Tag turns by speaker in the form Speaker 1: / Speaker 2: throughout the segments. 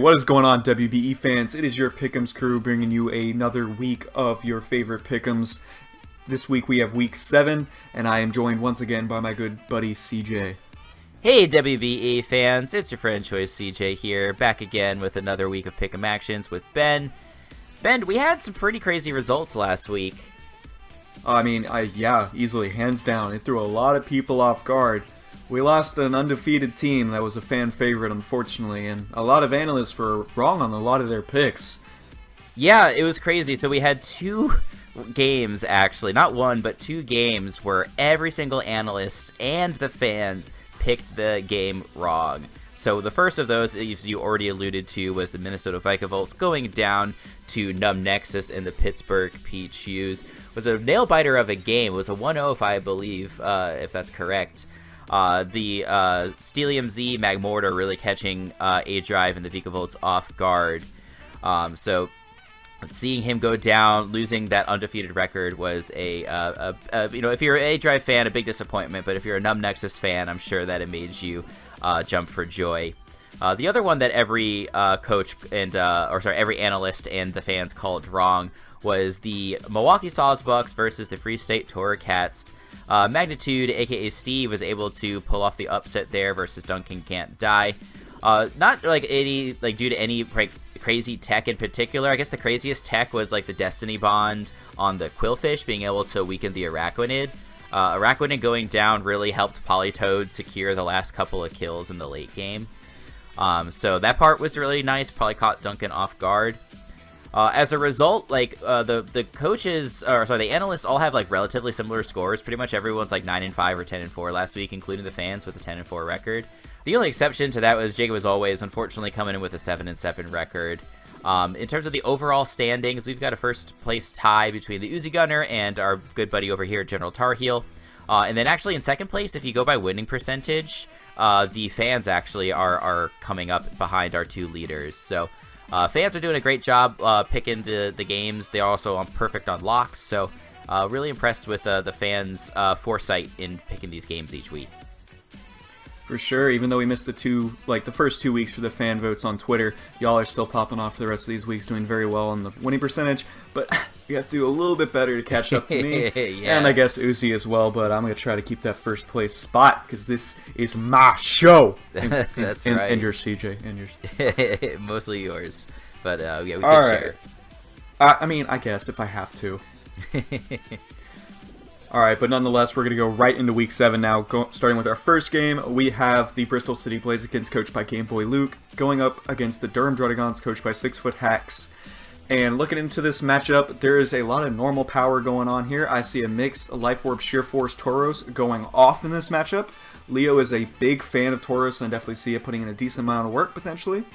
Speaker 1: What is going on, WBE fans? It is your Pickems crew bringing you another week of your favorite Pickems. This week we have week 7, and I am joined once again by my good buddy CJ.
Speaker 2: Hey WBE fans, it's your friend Choice CJ here, back again with another week of Pick'em Actions with Ben. Ben, we had some pretty crazy results last week.
Speaker 1: Yeah, easily, hands down. It threw a lot of people off guard. We lost an undefeated team that was a fan favorite, unfortunately, and a lot of analysts were wrong on a lot of their picks.
Speaker 2: Yeah, it was crazy. So we had 2 games, actually, not one, but 2 games where every single analyst and the fans picked the game wrong. So the first of those, as you already alluded to, was the Minnesota Vikavolt going down to Numb Nexus and the Pittsburgh Peach Shoes. It was a nail-biter of a game. It was a 1-0, if I believe, if that's correct. The Stelium Z Magmortar really catching A-Drive and the Vikavolts off guard. So seeing him go down, losing that undefeated record was if you're an A-Drive fan, a big disappointment. But if you're a Numb Nexus fan, I'm sure that it made you jump for joy. The other one that every coach and every analyst and the fans called wrong was the Milwaukee Sawsbucks versus the Free State Toro Cats. Magnitude, aka Steve, was able to pull off the upset there versus Duncan Can't Die. Not due to any crazy tech in particular. I guess the craziest tech was like the Destiny Bond on the Quillfish being able to weaken the Araquanid. Araquanid going down really helped Politoed secure the last couple of kills in the late game. So that part was really nice. Probably caught Duncan off guard. As a result, the analysts all have relatively similar scores. Pretty much everyone's 9-5 or 10-4 last week, including the fans with a 10-4 record. The only exception to that was Jacob as always, unfortunately coming in with a 7-7 record. In terms of the overall standings, we've got a first place tie between the Uzi Gunner and our good buddy over here, General Tarheel. And then actually in second place, if you go by winning percentage, the fans actually are coming up behind our 2 leaders. So fans are doing a great job picking the games. They're also perfect on locks. So really impressed with the fans' foresight in picking these games each week.
Speaker 1: For sure, even though we missed the first 2 weeks for the fan votes on Twitter, y'all are still popping off the rest of these weeks, doing very well on the winning percentage, but you have to do a little bit better to catch up to me, yeah. And I guess Uzi as well, but I'm going to try to keep that first place spot, because this is my show!
Speaker 2: That's right.
Speaker 1: And yours, CJ, and yours.
Speaker 2: Mostly yours, but yeah, we could
Speaker 1: share. I guess, if I have to. Alright, but nonetheless, we're going to go right into Week 7 now. Starting with our first game, we have the Bristol City Blazekins, coached by Game Boy Luke, going up against the Durham Druddigons, coached by 6-Foot Hacks. And looking into this matchup, there is a lot of normal power going on here. I see a mix of Life Orb Sheer Force Tauros going off in this matchup. Leo is a big fan of Tauros, and I definitely see it putting in a decent amount of work, potentially.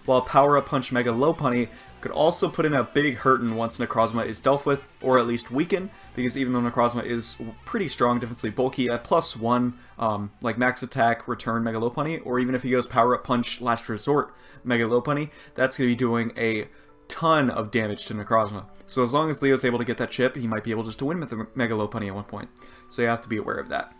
Speaker 1: While Power Up Punch Mega Lopunny could also put in a big hurtin' once Necrozma is dealt with, or at least weakened, because even though Necrozma is pretty strong, defensively bulky, at +1, max attack, return Mega Lopunny, or even if he goes Power Up Punch, Last Resort Mega Lopunny, that's going to be doing a ton of damage to Necrozma. So as long as Leo's able to get that chip, he might be able just to win with the Mega Lopunny at one point. So you have to be aware of that.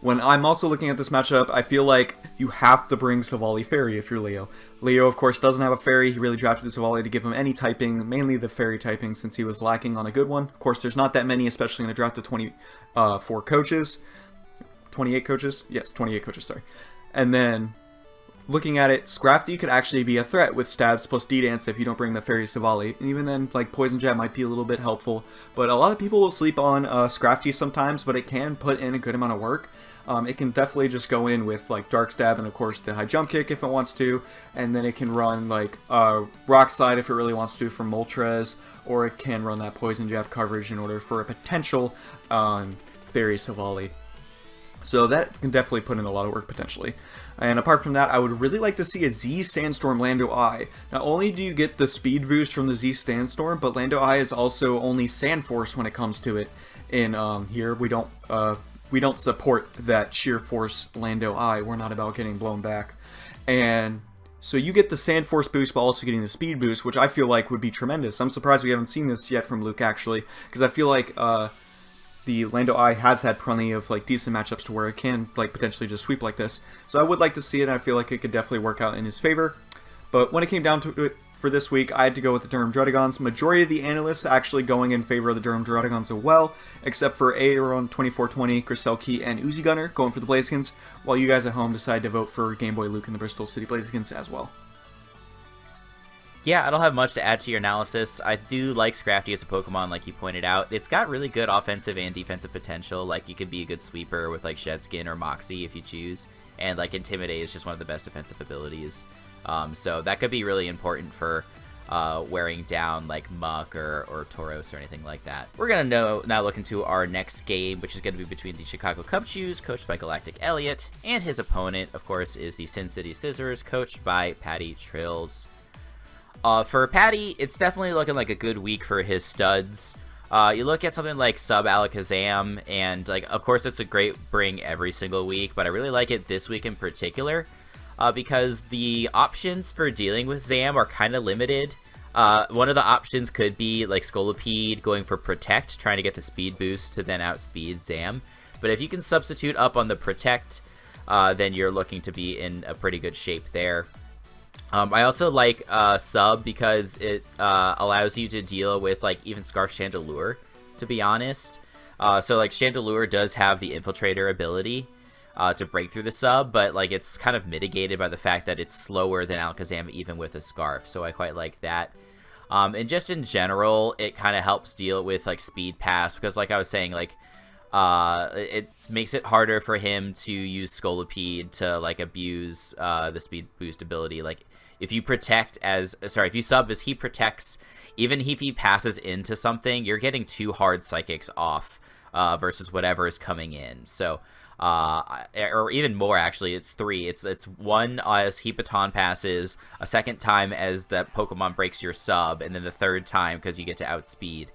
Speaker 1: When I'm also looking at this matchup, I feel like you have to bring Savali Fairy if you're Leo. Leo, of course, doesn't have a Fairy. He really drafted Savali to give him any typing, mainly the Fairy typing, since he was lacking on a good one. Of course, there's not that many, especially in a draft of 24 coaches. 28 coaches? Yes, 28 coaches, sorry. And then, looking at it, Scrafty could actually be a threat with Stabs plus D-Dance if you don't bring the Fairy Savali. And even then, Poison Jab might be a little bit helpful. But a lot of people will sleep on Scrafty sometimes, but it can put in a good amount of work. It can definitely just go in with Dark Stab and of course the High Jump Kick if it wants to, and then it can run Rock Slide if it really wants to from Moltres, or it can run that Poison Jab coverage in order for a potential Fairy Savali. So that can definitely put in a lot of work potentially. And apart from that, I would really like to see a Z Sandstorm Lando Eye. Not only do you get the speed boost from the Z Sandstorm, but Lando Eye is also only Sand Force when it comes to it. In here, we don't support that Sheer Force Lando Eye. We're not about getting blown back. And so you get the Sand Force boost, but also getting the speed boost, which I feel like would be tremendous. I'm surprised we haven't seen this yet from Luke, actually, because I feel like the Lando Eye has had plenty of decent matchups to where it can potentially just sweep like this. So I would like to see it, and I feel like it could definitely work out in his favor. But when it came down to it for this week, I had to go with the Durham Druddigons. Majority of the analysts actually going in favor of the Durham Druddigons as well, except for Aaron 2420, Griselke, and Uzi Gunner going for the Blazekins, while you guys at home decide to vote for Game Boy Luke and the Bristol City Blazekins as well.
Speaker 2: Yeah, I don't have much to add to your analysis. I do like Scrafty as a Pokemon, like you pointed out. It's got really good offensive and defensive potential. Like, you could be a good sweeper with, like, Shedskin or Moxie if you choose. And, like, Intimidate is just one of the best defensive abilities. So that could be really important for wearing down, like, Muck or Tauros or anything like that. We're going to now look into our next game, which is going to be between the Chicago Cubchus, coached by Galactic Elliot, and his opponent, of course, is the Sin City Scissors, coached by Patty Trills. For Patty, it's definitely looking like a good week for his studs. You look at something like Sub Alakazam, and, like, of course it's a great bring every single week, but I really like it this week in particular, because the options for dealing with Zam are kind of limited. One of the options could be, like, Scolipede going for Protect, trying to get the speed boost to then outspeed Zam. But if you can substitute up on the Protect, then you're looking to be in a pretty good shape there. I also like Sub because it allows you to deal with, like, even Scarf Chandelure, to be honest. So, like, Chandelure does have the Infiltrator ability to break through the Sub, but, like, it's kind of mitigated by the fact that it's slower than Alakazam even with a Scarf, so I quite like that. And just in general, it kind of helps deal with, like, Speed Pass, because, like I was saying, like, it makes it harder for him to use Scolipede to, like, abuse the speed boost ability. Like, if you if you sub as he protects, even if he passes into something, you're getting 2 hard psychics off versus whatever is coming in. So, or even more, actually, it's 3. It's 1 as he baton passes, a second time as that Pokemon breaks your sub, and then the 3rd time because you get to outspeed.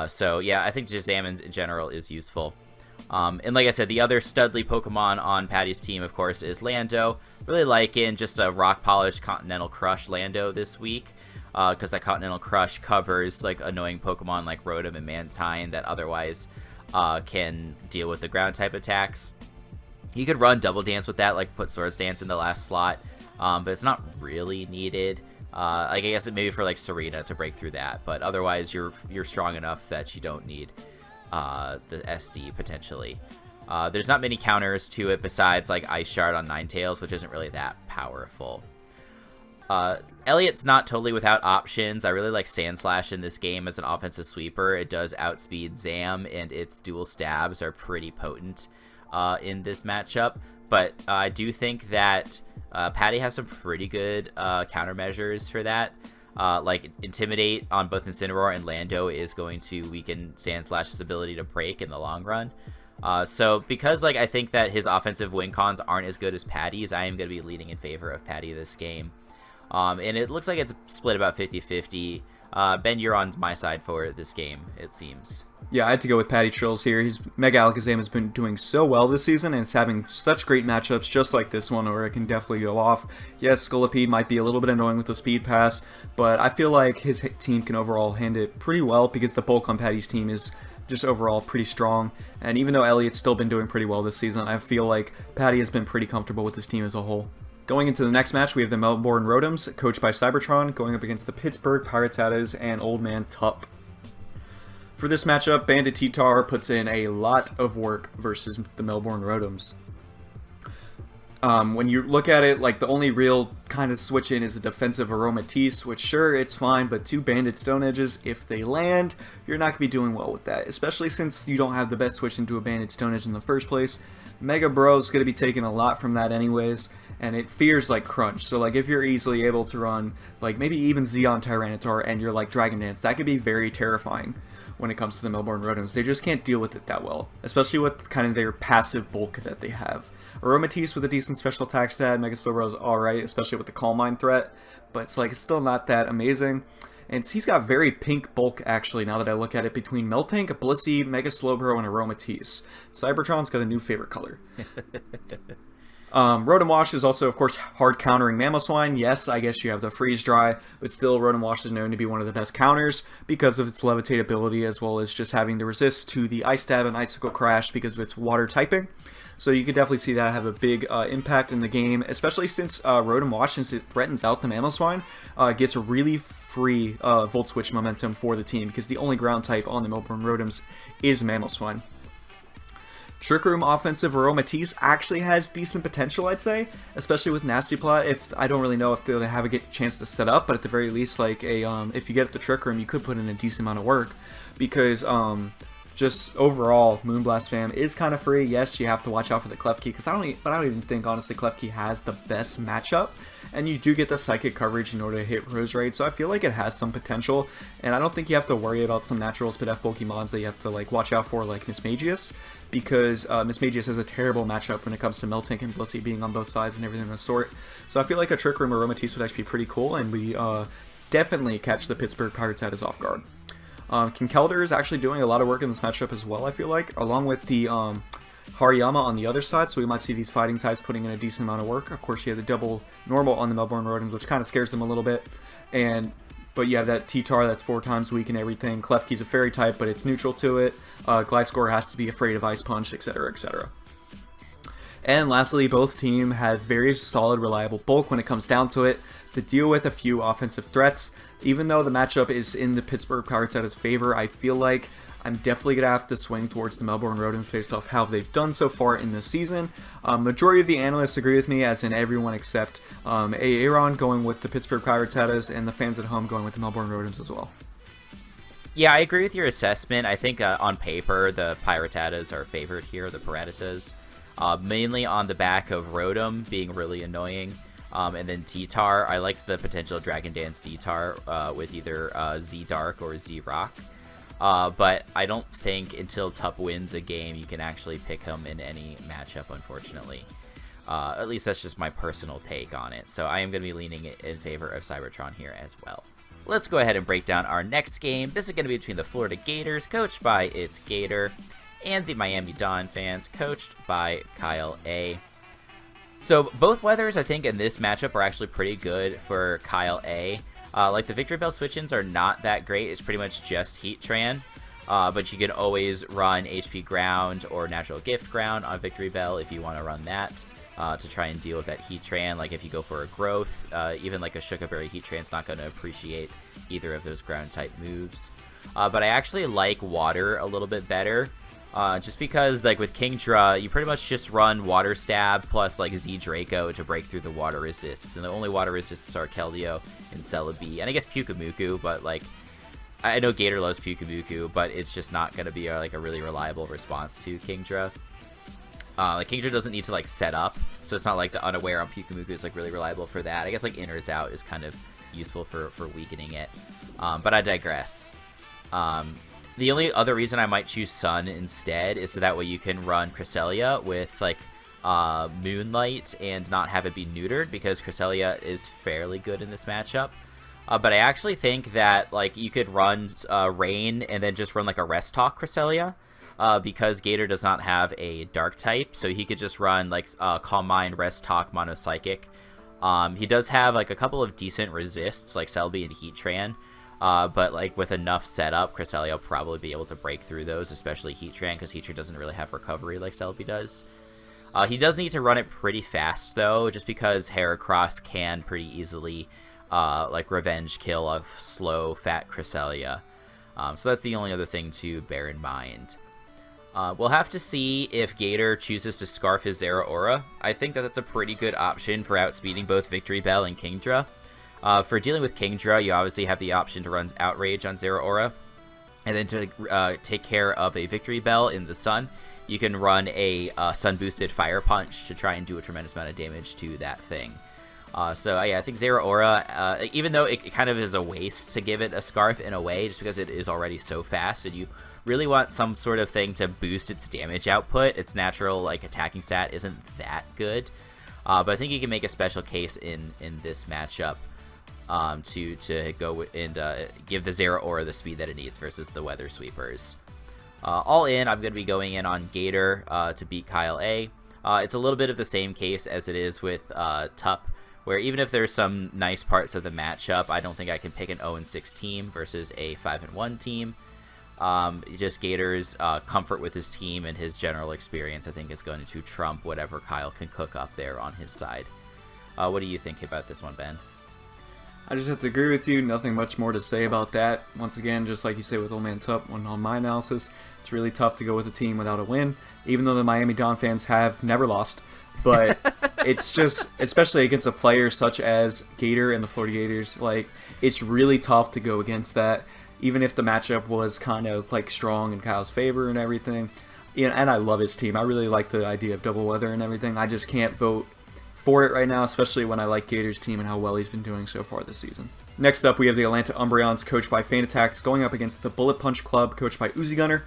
Speaker 2: So yeah, I think Shazam in general is useful. And like I said, the other studly Pokemon on Patty's team, of course, is Lando. Really liking just a Rock Polish Continental Crush Lando this week, because that Continental Crush covers, like, annoying Pokemon like Rotom and Mantine that otherwise can deal with the ground type attacks. You could run Double Dance with that, like put Swords Dance in the last slot, but it's not really needed. I guess it maybe for, like, Serena to break through that, but otherwise you're strong enough that you don't need the SD potentially. There's not many counters to it besides, like, Ice Shard on Ninetales, which isn't really that powerful. Elliot's not totally without options. I really like Sandslash in this game as an offensive sweeper. It does outspeed Zam, and its dual stabs are pretty potent in this matchup. But I do think that Patty has some pretty good countermeasures for that. Like, Intimidate on both Incineroar and Lando is going to weaken Sandslash's ability to break in the long run. So because, like, I think that his offensive win cons aren't as good as Patty's, I am going to be leaning in favor of Patty this game. And it looks like it's split about 50-50. Ben, you're on my side for this game, it seems.
Speaker 1: Yeah, I had to go with Patty Trills here. His Mega Alakazam has been doing so well this season, and it's having such great matchups just like this one where it can definitely go off. Yes, Scolipede might be a little bit annoying with the Speed Pass, but I feel like his team can overall hand it pretty well because the bulk on Patty's team is just overall pretty strong. And even though Elliot's still been doing pretty well this season, I feel like Patty has been pretty comfortable with his team as a whole. Going into the next match, we have the Melbourne Rotoms, coached by Cybertron, going up against the Pittsburgh Piratas and Old Man Tup. For this matchup, Bandit T-Tar puts in a lot of work versus the Melbourne Rotoms. When you look at it, like, the only real kind of switch in is a defensive Aromatisse, which, sure, it's fine, but 2 Bandit Stone Edges, if they land, you're not going to be doing well with that, especially since you don't have the best switch into a Bandit Stone Edge in the first place. Mega Bro's going to be taking a lot from that anyways, and it fears, like, Crunch, so, like, if you're easily able to run, like, maybe even Zeon Tyranitar and you're, like, Dragon Dance, that could be very terrifying when it comes to the Melbourne Rotoms. They just can't deal with it that well, especially with kind of their passive bulk that they have. Aromatisse with a decent special attack stat, Mega Slowbro is alright, especially with the Calm Mind threat, but it's, like, it's still not that amazing. And he's got very pink bulk, actually, now that I look at it, between Miltank, Blissey, Mega Slowbro, and Aromatisse. Cybertron's got a new favorite color. Rotom Wash is also, of course, hard countering Mamoswine. Yes, I guess you have the Freeze Dry, but still Rotom Wash is known to be one of the best counters because of its levitate ability, as well as just having the resist to the Ice Stab and Icicle Crash because of its water typing. So you could definitely see that have a big impact in the game, especially since Rotom Wash, since it threatens out the Mamoswine, gets a really free Volt Switch momentum for the team because the only ground type on the Melbourne Rotoms is Mamoswine. Trick Room offensive Aromatisse actually has decent potential, I'd say, especially with Nasty Plot. If I don't really know if they'll have a chance to set up, but at the very least, like if you get up the Trick Room, you could put in a decent amount of work because just overall, Moonblast fam is kind of free. Yes, you have to watch out for the Klefki because I don't even think honestly Klefki has the best matchup, and you do get the Psychic coverage in order to hit Rose Raid. So I feel like it has some potential, and I don't think you have to worry about some natural Spidef Pokemons that you have to like watch out for, like Mismagius, because Mismagius has a terrible matchup when it comes to Miltank and Blissey being on both sides and everything of the sort. So I feel like a Trick Room Aromatisse would actually be pretty cool, and we definitely catch the Pittsburgh Pirates at his off guard. Kinkeldr is actually doing a lot of work in this matchup as well, I feel like, along with the Hariyama on the other side, so we might see these fighting types putting in a decent amount of work. Of course, you have the double normal on the Melbourne Rotoms, which kind of scares them a little bit, but you have that T-Tar that's 4 times weak and everything. Klefki's a fairy type, but it's neutral to it. Gliscor has to be afraid of Ice Punch, etc., etc. And lastly, both teams have very solid, reliable bulk when it comes down to it to deal with a few offensive threats. Even though the matchup is in the Pittsburgh Pirates at its favor, I feel like I'm definitely going to have to swing towards the Melbourne Rotoms based off how they've done so far in this season. Majority of the analysts agree with me, as in everyone except Aaron going with the Pittsburgh Pirates at us, and the fans at home going with the Melbourne Rotoms as well.
Speaker 2: Yeah, I agree with your assessment. I think on paper, the Piratas are favored here, the Piratas. Mainly on the back of Rotom being really annoying. And then T-Tar, I like the potential Dragon Dance T-Tar with either Z-Dark or Z-Rock. But I don't think until Tup wins a game you can actually pick him in any matchup, unfortunately. At least that's just my personal take on it. So I am going to be leaning in favor of Cybertron here as well. Let's go ahead and break down our next game. This is going to be between the Florida Gators, coached by It's Gator, and the Miami Dawn fans, coached by Kyle A. So both weathers, I think, in this matchup are actually pretty good for Kyle A. Like the Victory Bell switch-ins are not that great. It's pretty much just Heatran. But you can always run HP Ground or Natural Gift Ground on Victory Bell if you want to run that to try and deal with that Heatran. Like if you go for a Growth, even like a Shuka Berry Heatran's not going to appreciate either of those ground-type moves. But I actually like Water a little bit better. Just because, like, with Kingdra, you pretty much just run Water Stab plus, like, Z Draco to break through the water resists. And the only water resists are Keldeo and Celebi. And I guess Pyukumuku, but, like, I know Gator loves Pyukumuku, but it's just not going to be, like, a really reliable response to Kingdra. Like, Kingdra doesn't need to, like, set up, so it's not like the Unaware on Pyukumuku is, like, really reliable for that. I guess, like, Inner's Out is kind of useful for weakening it. But I digress. The only other reason I might choose Sun instead is so that way you can run Cresselia with, like, Moonlight and not have it be neutered, because Cresselia is fairly good in this matchup. But I actually think that, like, you could run Rain and then just run, like, a Rest Talk Cresselia, because Gator does not have a Dark type, so he could just run, like, Calm Mind, Rest Talk, Mono Psychic. He does have, like, a couple of decent resists, like Celebi and Heatran. But, like, with enough setup, Cresselia will probably be able to break through those, especially Heatran, because Heatran doesn't really have recovery like Celebi does. He does need to run it pretty fast, though, just because Heracross can pretty easily, like, revenge kill a slow, fat Cresselia. So that's the only other thing to bear in mind. We'll have to see if Gator chooses to Scarf his Zeraora. I think that that's a pretty good option for outspeeding both Victory Bell and Kingdra. For dealing with Kingdra, you obviously have the option to run Outrage on Zeraora. And then to take care of a Victory Bell in the Sun, you can run a Sun-boosted Fire Punch to try and do a tremendous amount of damage to that thing. So yeah, I think Zeraora, even though it kind of is a waste to give it a Scarf in a way, just because it is already so fast, and you really want some sort of thing to boost its damage output, its natural, like, attacking stat isn't that good. But I think you can make a special case in this matchup. To go and give the Zeraora the speed that it needs versus the Weather Sweepers. All in, I'm going to be going in on Gator to beat Kyle A. It's a little bit of the same case as it is with Tup, where even if there's some nice parts of the matchup, I don't think I can pick an 0-6 team versus a 5-1 team. Just Gator's comfort with his team and his general experience, I think, is going to trump whatever Kyle can cook up there on his side. What do you think about this one, Ben?
Speaker 1: I just have to agree with you. Nothing much more to say about that. Once again, just like you say with Old Man Tup, on my analysis, it's really tough to go with a team without a win, even though the Miami Don fans have never lost. But it's just, especially against a player such as Gator and the Florida Gators, like, it's really tough to go against that, even if the matchup was kind of like strong in Kyle's favor and everything. And I love his team. I really like the idea of double weather and everything. I just can't vote for it right now, especially when I like Gator's team and how well he's been doing so far this season. Next up, we have the Atlanta Umbreons, coached by Fan Attacks, going up against the Bullet Punch Club, coached by Uzi Gunner.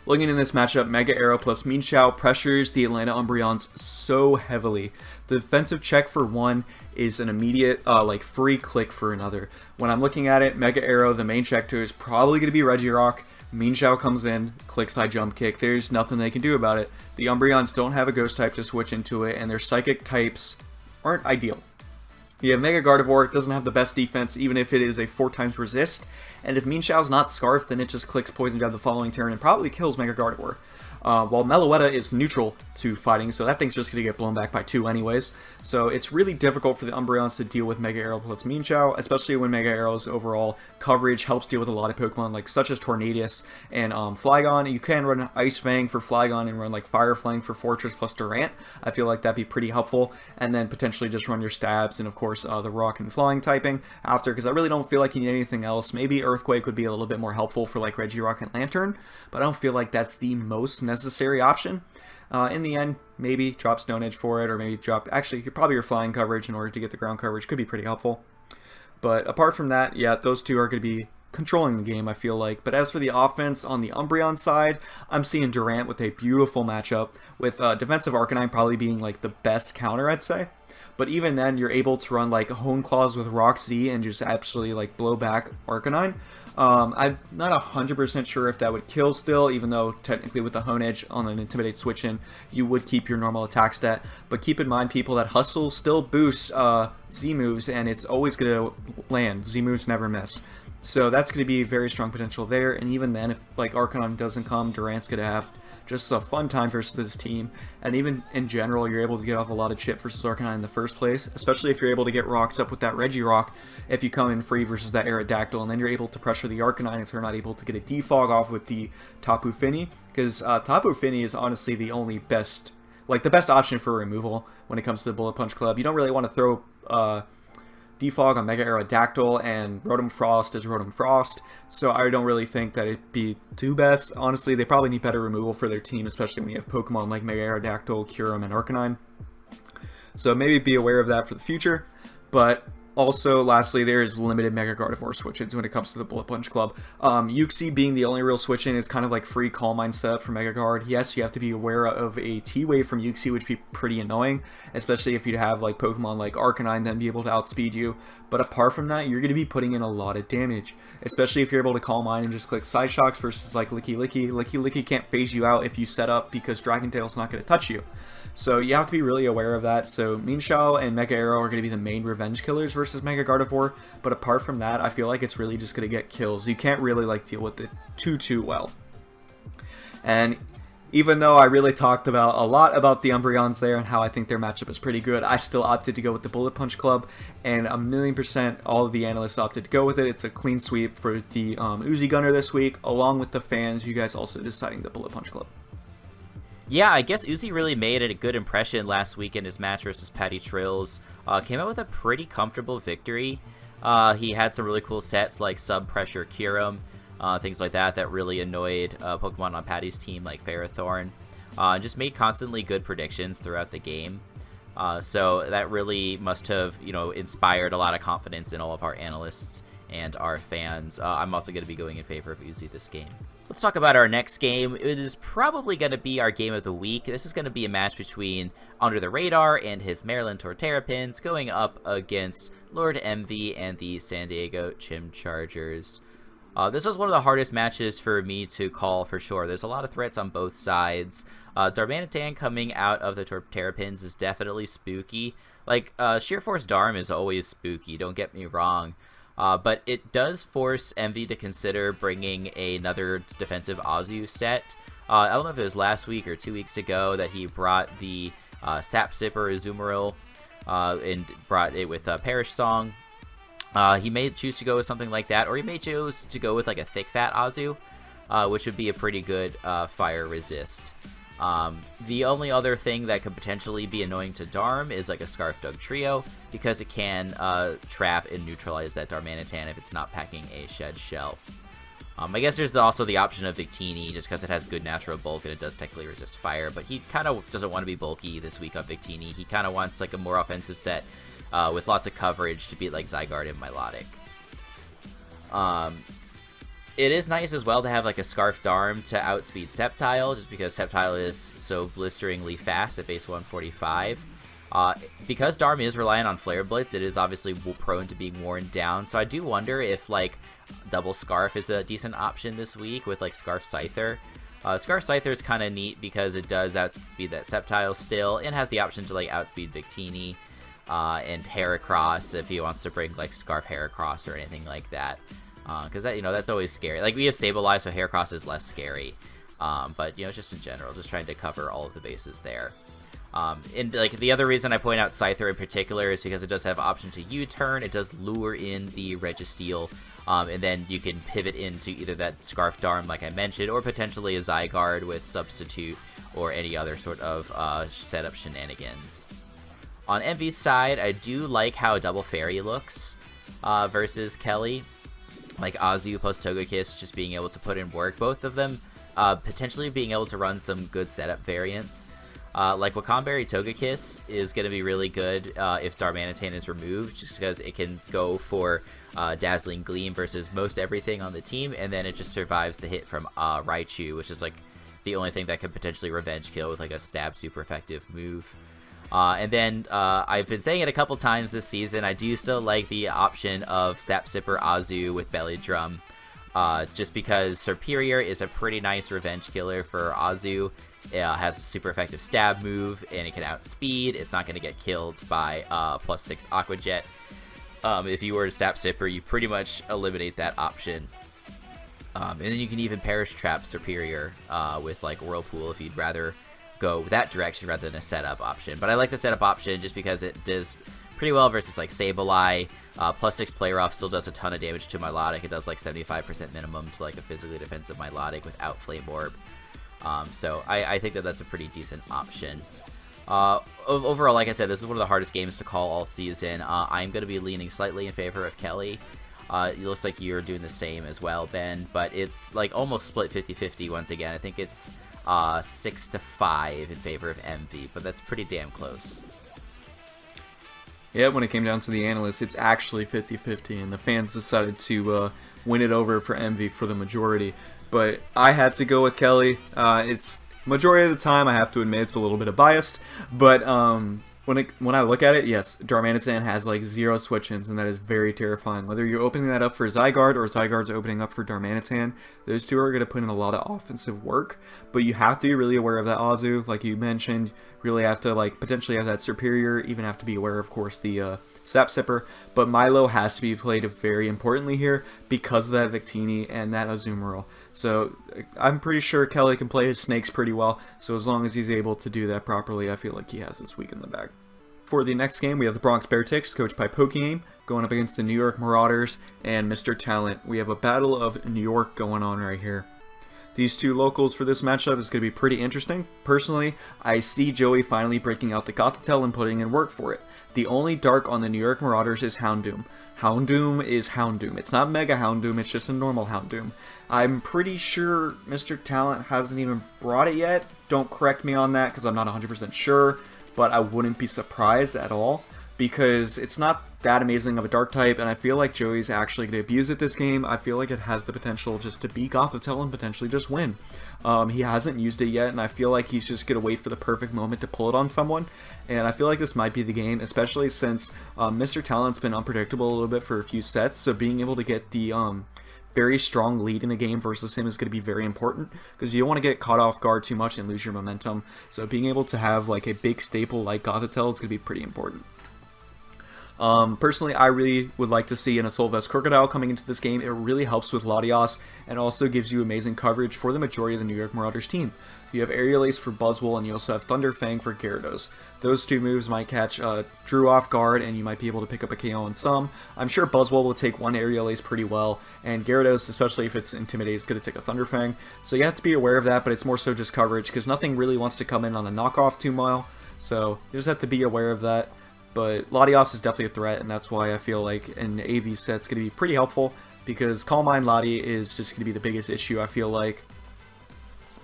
Speaker 1: Looking in this matchup, Mega Arrow plus Mean Chow pressures the Atlanta Umbreons so heavily. The defensive check for one is an immediate, free click for another. When I'm looking at it, Mega Arrow, the main check to is probably going to be Regirock. Mean Chow comes in, clicks high jump kick. There's nothing they can do about it. The Umbreons don't have a ghost type to switch into it, and their psychic types aren't ideal. You have Mega Gardevoir, doesn't have the best defense, even if it is a 4x resist. And if Mean Chow's not Scarf, then it just clicks Poison Jab the following turn and probably kills Mega Gardevoir. While Meloetta is neutral to fighting, so that thing's just going to get blown back by 2 anyways. So it's really difficult for the Umbreons to deal with Mega Arrow plus Mean Chow, especially when Mega Arrow's overall coverage helps deal with a lot of Pokemon, like such as Tornadus and Flygon. You can run Ice Fang for Flygon and run like Fire Flang for Fortress plus Durant. I feel like that'd be pretty helpful. And then potentially just run your Stabs and of course the Rock and Flying typing after, because I really don't feel like you need anything else. Maybe Earthquake would be a little bit more helpful for like Regirock and Lantern, but I don't feel like that's the most necessary option. In the end, maybe drop Stone Edge for it, or maybe drop, actually, probably your flying coverage in order to get the ground coverage could be pretty helpful. But apart from that, yeah, those two are going to be controlling the game, I feel like. But as for the offense on the Umbreon side, I'm seeing Durant with a beautiful matchup, with defensive Arcanine probably being like the best counter, I'd say. But even then, you're able to run like Hone Claws with Rock Z and just absolutely like blow back Arcanine. I'm not 100% sure if that would kill still, even though technically with the Hone Edge on an Intimidate switch in, you would keep your normal attack stat. But keep in mind, people, that Hustle still boosts Z moves, and it's always going to land. Z moves never miss. So that's going to be very strong potential there. And even then, if like Arcanine doesn't come, Durant's going to have just a fun time versus this team. And even in general, you're able to get off a lot of chip versus Arcanine in the first place, especially if you're able to get rocks up with that Regirock if you come in free versus that Aerodactyl, and then you're able to pressure the Arcanine if they're not able to get a defog off with the Tapu Fini, because Tapu Fini is honestly the only best, like the best option for removal when it comes to the Bullet Punch Club. You don't really want to throw defog on Mega Aerodactyl, and Rotom Frost is Rotom Frost, so I don't really think that it'd be too best. Honestly, they probably need better removal for their team, especially when you have Pokemon like Mega Aerodactyl, Kyurem, and Arcanine. So maybe be aware of that for the future. But also, lastly, there is limited Mega Gardevoir switch-ins when it comes to the Bullet Punch Club. Uxie being the only real switch-in is kind of like free Calm Mind setup for Mega Guard. Yes, you have to be aware of a T-Wave from Uxie, which would be pretty annoying, especially if you have like Pokemon like Arcanine then be able to outspeed you. But apart from that, you're going to be putting in a lot of damage, especially if you're able to Calm Mind and just click Side Shocks versus like Licky Licky. Licky Licky can't phase you out if you set up, because Dragon Tail's not going to touch you. So you have to be really aware of that. So Mean Chow and Mega Arrow are going to be the main revenge killers versus Mega Gardevoir. But apart from that, I feel like it's really just going to get kills. You can't really like deal with it too well. And even though I really talked about a lot about the Umbreons there and how I think their matchup is pretty good, I still opted to go with the Bullet Punch Club, and 1,000,000% all of the analysts opted to go with it. It's a clean sweep for the Uzi Gunner this week, along with the fans, you guys also deciding the Bullet Punch Club.
Speaker 2: Yeah, I guess Uzi really made a good impression last week in his match versus Patty Trills. Came out with a pretty comfortable victory. He had some really cool sets like Sub Pressure Kyurem, things like that really annoyed Pokemon on Patty's team like Ferrothorn. Just made constantly good predictions throughout the game. So that really must have, inspired a lot of confidence in all of our analysts and our fans. I'm also going to be going in favor of Uzi this game. Let's talk about our next game. It is probably going to be our game of the week. This is going to be a match between Under the Radar and his Maryland Torterrapins going up against Lord Envy and the San Diego Chimchargers. This was one of the hardest matches for me to call for sure. There's a lot of threats on both sides. Darmanitan coming out of the Terrapins is definitely spooky. Like, Sheer Force Darm is always spooky, don't get me wrong. But it does force Envy to consider bringing another defensive Azu set. I don't know if it was last week or 2 weeks ago that he brought the Sap Sipper Azumarill and brought it with Perish Song. He may choose to go with something like that, or he may choose to go with like a Thick Fat Azu, which would be a pretty good fire resist. The only other thing that could potentially be annoying to Darm is like a Scarf Dug Trio, because it can trap and neutralize that Darmanitan if it's not packing a Shed Shell. I guess there's also the option of Victini, just because it has good natural bulk and it does technically resist fire, but he kind of doesn't want to be bulky this week on Victini. He kind of wants like a more offensive set with lots of coverage to beat like Zygarde and Milotic. It is nice as well to have like a Scarf Darm to outspeed Sceptile, just because Sceptile is so blisteringly fast at base 145. Because Darm is reliant on Flare Blitz, it is obviously prone to being worn down, so I do wonder if like double Scarf is a decent option this week with like Scarf Scyther. Scarf Scyther is kind of neat because it does outspeed that Sceptile still, and has the option to like outspeed Victini and Heracross if he wants to bring like Scarf Heracross or anything like that. Because that, that's always scary. Like, we have Sableye, so Heracross is less scary. But, just in general, just trying to cover all of the bases there. And, like, the other reason I point out Scyther in particular is because it does have option to U-turn. It does lure in the Registeel. And then you can pivot into either that Scarf Darm, like I mentioned, or potentially a Zygarde with Substitute or any other sort of setup shenanigans. On Envy's side, I do like how Double Fairy looks versus Kelly. Like Azu plus Togekiss just being able to put in work. Both of them potentially being able to run some good setup variants. Like Wakamberry Togekiss is going to be really good if Darmanitan is removed, just because it can go for Dazzling Gleam versus most everything on the team, and then it just survives the hit from Raichu, which is like the only thing that could potentially revenge kill with like a stab super effective move. And then I've been saying it a couple times this season, I do still like the option of Sap Sipper Azu with Belly Drum, just because Superior is a pretty nice revenge killer for Azu. It has a super effective stab move, and it can outspeed. It's not going to get killed by +6 Aqua Jet. If you were to Sap Sipper, you pretty much eliminate that option. And then you can even Perish Trap Superior with like Whirlpool if you'd rather go that direction rather than a setup option. But I like the setup option just because it does pretty well versus like Sableye. +6 Player Off still does a ton of damage to Milotic. It does like 75% minimum to like a physically defensive Milotic without Flame Orb. So I think that that's a pretty decent option. Overall, like I said, this is one of the hardest games to call all season. I'm going to be leaning slightly in favor of Kelly. It looks like you're doing the same as well, Ben, but it's like almost split 50-50 once again. I think it's 6-5 in favor of Envy, but that's pretty damn close.
Speaker 1: Yeah, when it came down to the analysts, it's actually 50-50, and the fans decided to win it over for Envy for the majority. But I had to go with Kelly. It's majority of the time, I have to admit, it's a little bit of biased, but when I look at it, yes, Darmanitan has like 0 switch-ins, and that is very terrifying. Whether you're opening that up for Zygarde or Zygarde's opening up for Darmanitan, those two are going to put in a lot of offensive work, but you have to be really aware of that Azu, like you mentioned. Really have to like potentially have that Superior, even have to be aware, of course, the Sap Sipper, but Milo has to be played very importantly here because of that Victini and that Azumarill. So I'm pretty sure Kelly can play his snakes pretty well, so as long as he's able to do that properly, I feel like he has this week in the bag. For the next game, we have the Bronx Bearticks, coached by Pokegame, going up against the New York Marauders and Mr. Talent. We have a battle of New York going on right here. These two locals for this matchup is going to be pretty interesting. Personally, I see Joey finally breaking out the Gothitelle and putting in work for it. The only dark on the New York Marauders is Houndoom. Houndoom is Houndoom. It's not Mega Houndoom, it's just a normal Houndoom. I'm pretty sure Mr. Talent hasn't even brought it yet. Don't correct me on that because I'm not 100% sure, but I wouldn't be surprised at all because it's not that amazing of a dark type, and I feel like Joey's actually going to abuse it this game. I feel like it has the potential just to beat Gothitelle and potentially just win. He hasn't used it yet, and I feel like he's just going to wait for the perfect moment to pull it on someone, and I feel like this might be the game, especially since Mr. Talent's been unpredictable a little bit for a few sets, so being able to get the very strong lead in a game versus him is going to be very important, because you don't want to get caught off guard too much and lose your momentum. So being able to have like a big staple like Gothitelle is going to be pretty important. Personally, I really would like to see an Assault Vest Crocodile coming into this game. It really helps with Latios and also gives you amazing coverage for the majority of the New York Marauders team. You have Aerial Ace for Buzzwole, and you also have Thunderfang for Gyarados. Those two moves might catch Drew off guard, and you might be able to pick up a KO on some. I'm sure Buzzwole will take one Aerial Ace pretty well, and Gyarados, especially if it's Intimidate, is going to take a Thunderfang. So you have to be aware of that, but it's more so just coverage, because nothing really wants to come in on a knockoff too well. So you just have to be aware of that. But Latios is definitely a threat, and that's why I feel like an AV set's going to be pretty helpful, because Calm Mind Lati is just going to be the biggest issue, I feel like.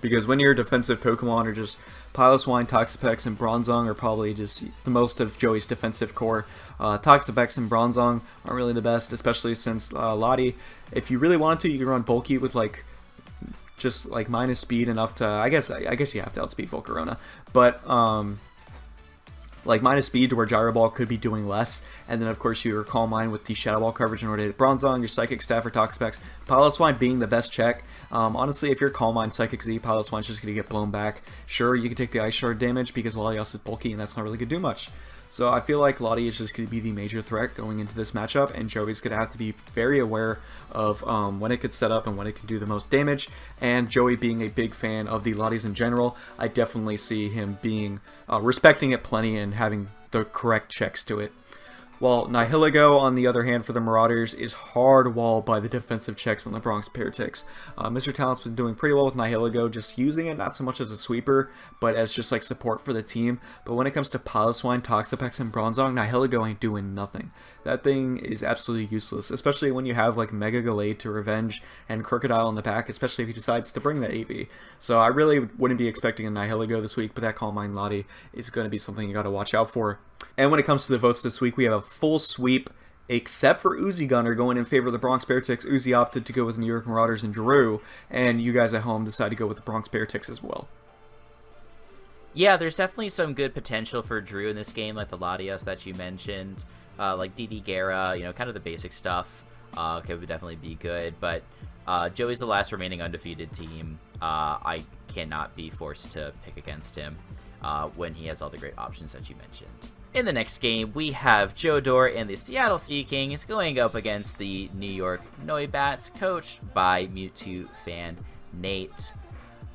Speaker 1: Because when your defensive Pokemon are just Piloswine, Toxapex, and Bronzong are probably just the most of Joey's defensive core. Toxapex and Bronzong aren't really the best, especially since Lati, if you really wanted to, you can run Bulky with like just like minus speed enough to, I guess you have to outspeed Volcarona, but like minus speed to where Gyro Ball could be doing less, and then of course your Calm Mind with the Shadow Ball coverage in order to hit Bronzong, your Psychic Staff for Toxapex, Piloswine being the best check. Honestly, if you're Calm Mind Psychic Z, Piloswine's just going to get blown back. Sure, you can take the Ice Shard damage because Latios is bulky and that's not really going to do much. So I feel like Lati is just going to be the major threat going into this matchup, and Joey's going to have to be very aware of when it could set up and when it can do the most damage. And Joey being a big fan of the Latis in general, I definitely see him being respecting it plenty and having the correct checks to it. While Nihilego, on the other hand, for the Marauders, is hard walled by the defensive checks on the Bronx Paraticks. Mr. Talent's been doing pretty well with Nihilego, just using it not so much as a sweeper, but as just like support for the team. But when it comes to Piloswine, Toxapex, and Bronzong, Nihilego ain't doing nothing. That thing is absolutely useless, especially when you have like Mega Gallade to Revenge and Crocodile in the back, especially if he decides to bring that AV. So I really wouldn't be expecting a Nihilego this week, but that Calm Mind Lati is going to be something you got to watch out for. And when it comes to the votes this week, we have a full sweep, except for Uzi Gunner going in favor of the Bronx Bearticks. Uzi opted to go with the New York Marauders and Drew, and you guys at home decided to go with the Bronx Bearticks as well.
Speaker 2: Yeah, there's definitely some good potential for Drew in this game, like the Latios that you mentioned, like DD Guerra, you know, kind of the basic stuff could definitely be good. But Joey's the last remaining undefeated team. I cannot be forced to pick against him when he has all the great options that you mentioned. In the next game, we have Jodor and the Seattle Sea Kings going up against the New York Noibats, coached by Mewtwo fan Nate.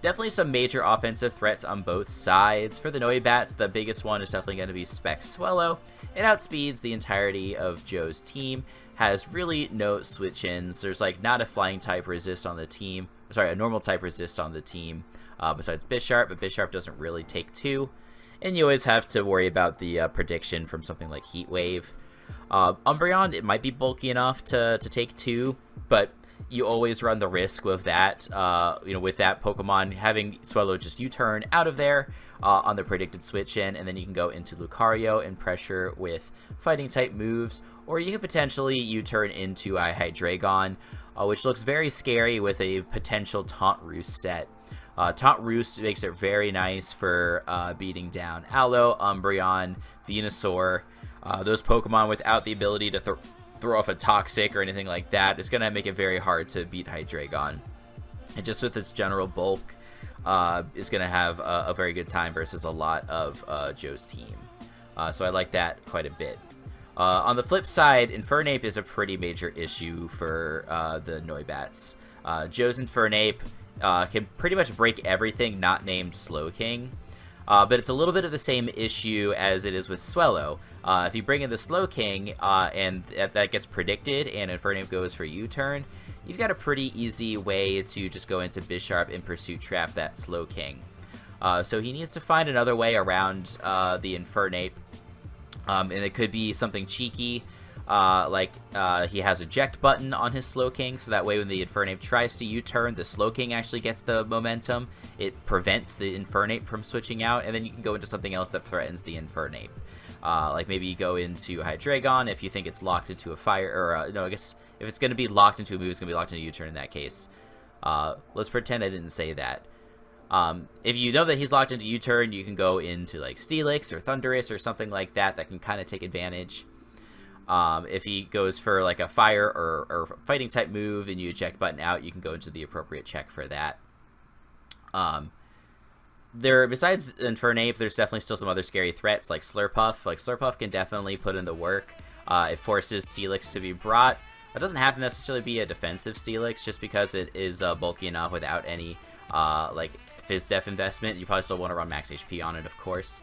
Speaker 2: Definitely some major offensive threats on both sides. For the Noibats, the biggest one is definitely going to be Spec Swellow. It outspeeds the entirety of Joe's team, has really no switch-ins. There's like not a flying type resist on the team. Sorry, a normal type resist on the team besides Bisharp, but Bisharp doesn't really take two. And you always have to worry about the prediction from something like Heat Wave. Umbreon, it might be bulky enough to take two, but you always run the risk with that, with that Pokemon having Swellow just U-turn out of there on the predicted switch-in, and then you can go into Lucario and pressure with fighting-type moves, or you could potentially U-turn into a Hydreigon, which looks very scary with a potential Taunt Roost set. Taunt Roost makes it very nice for beating down Aloe, Umbreon, Venusaur. Those Pokemon without the ability to throw off a Toxic or anything like that is going to make it very hard to beat Hydreigon. And just with its general bulk, is going to have a very good time versus a lot of Joe's team. So I like that quite a bit. On the flip side, Infernape is a pretty major issue for the Noibats. Joe's Infernape can pretty much break everything not named Slowking, but it's a little bit of the same issue as it is with Swellow. If you bring in the Slowking and that gets predicted and Infernape goes for U-turn, you've got a pretty easy way to just go into Bisharp and Pursuit Trap that Slowking. So he needs to find another way around the Infernape, and it could be something cheeky, like he has eject button on his Slowking, so that way when the Infernape tries to U-turn, the Slowking actually gets the momentum. It prevents the Infernape from switching out, and then you can go into something else that threatens the Infernape. Like maybe you go into Hydreigon if you think it's locked into a fire, or no, I guess if it's going to be locked into a move, it's going to be locked into a U-turn in that case. Let's pretend I didn't say that. If you know that he's locked into U-turn, you can go into like Steelix or Thundurus or something like that that can kind of take advantage. If he goes for like a fire or fighting type move and you eject button out, you can go into the appropriate check for that. Besides Infernape, there's definitely still some other scary threats like Slurpuff. Like Slurpuff can definitely put in the work. It forces Steelix to be brought. It doesn't have to necessarily be a defensive Steelix, just because it is bulky enough without any like Fizz Def investment. You probably still want to run max HP on it, of course.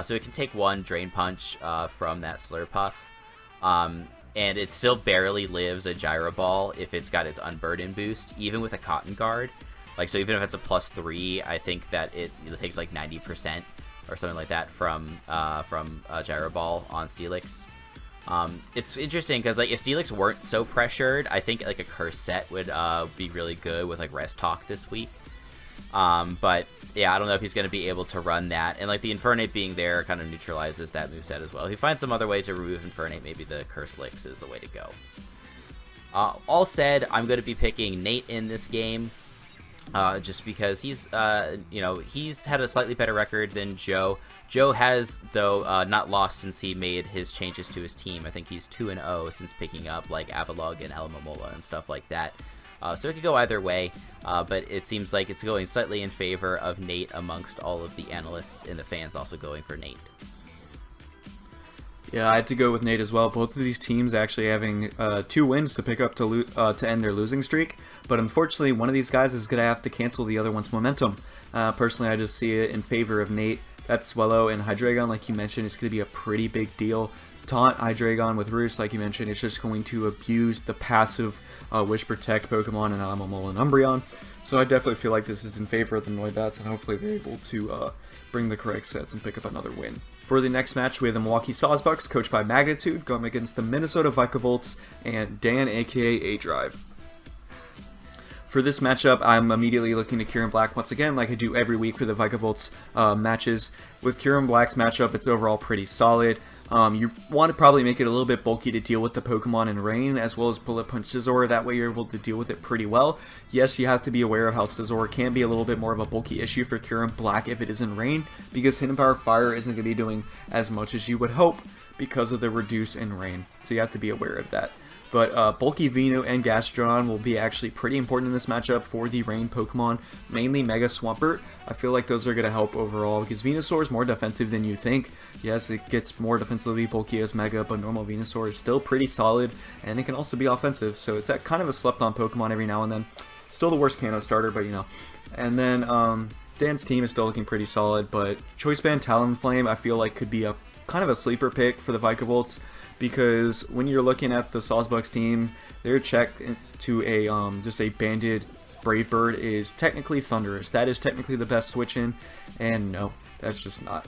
Speaker 2: So it can take one Drain Punch from that Slurpuff. And it still barely lives a Gyro Ball if it's got its Unburden boost, even with a Cotton Guard. Like, so even if it's a +3, I think that it takes like 90% or something like that from Gyro Ball on Steelix. It's interesting because like if Steelix weren't so pressured, I think like a Curse set would be really good with like Rest Talk this week. But yeah, I don't know if he's going to be able to run that, and like the Infernape being there kind of neutralizes that moveset as well. If he finds some other way to remove Infernape, maybe the Curse Licks is the way to go. All said, I'm going to be picking Nate in this game. Just because he's had a slightly better record than Joe. Joe has, though, not lost since he made his changes to his team. I think he's 2-0 since picking up, like, Avalugg and Alamomola and stuff like that. So it could go either way, but it seems like it's going slightly in favor of Nate amongst all of the analysts and the fans also going for Nate.
Speaker 1: Yeah, I had to go with Nate as well. Both of these teams actually having 2 wins to pick up to end their losing streak. But unfortunately, one of these guys is going to have to cancel the other one's momentum. Personally, I just see it in favor of Nate. That Swellow and Hydreigon, like you mentioned, is going to be a pretty big deal. Taunt Hydreigon with Roost, like you mentioned, it's just going to abuse the passive Wish Protect Pokemon and Alamomola and Umbreon. So I definitely feel like this is in favor of the Noibats, and hopefully they're able to bring the correct sets and pick up another win. For the next match, we have the Milwaukee Sawsbucks, coached by Magnitude, going against the Minnesota Vicavolts and Dan, aka A-Drive. For this matchup, I'm immediately looking to Kieran Black once again, like I do every week for the Vicavolts matches. With Kieran Black's matchup, it's overall pretty solid. You want to probably make it a little bit bulky to deal with the Pokemon in Rain, as well as Bullet Punch Scizor. That way you're able to deal with it pretty well. Yes, you have to be aware of how Scizor can be a little bit more of a bulky issue for Kieran Black if it is in Rain, because Hidden Power Fire isn't going to be doing as much as you would hope because of the reduce in Rain. So you have to be aware of that. But Bulky Veno and Gastrodon will be actually pretty important in this matchup for the Rain Pokemon, mainly Mega Swampert. I feel like those are going to help overall because Venusaur is more defensive than you think. Yes, it gets more defensively bulky as Mega, but normal Venusaur is still pretty solid, and it can also be offensive, so it's kind of a slept-on Pokemon every now and then. Still the worst Kanto starter, but you know. And then Dan's team is still looking pretty solid, but Choice Band Talonflame I feel like could be a kind of a sleeper pick for the Vicavolts, because when you're looking at the Sawsbucks team, their check to a just a banded Brave Bird is technically Thunderous. That is technically the best switch in, and no, that's just not.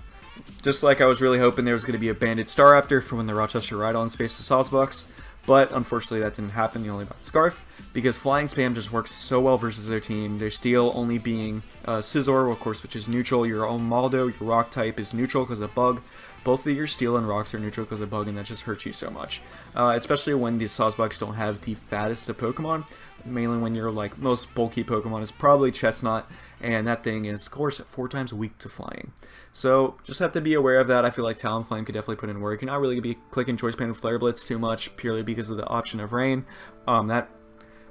Speaker 1: Just like I was really hoping there was going to be a banded Staraptor for when the Rochester Rhydons faced the Sawsbucks, but unfortunately that didn't happen. You only got Scarf, because Flying Spam just works so well versus their team. Their Steel only being Scizor, of course, which is neutral. Your own Maldo, your Rock type, is neutral because of Bug. Both of your Steel and Rocks are neutral because of Bug, and that just hurts you so much. Especially when the Sawsbucks don't have the fattest of Pokemon. Mainly when your like most bulky Pokemon is probably Chestnut, and that thing is, of course, 4 times weak to flying. So just have to be aware of that. I feel like Talonflame could definitely put in work. You're not really going to be clicking Choice Band and Flare Blitz too much, purely because of the option of Rain. That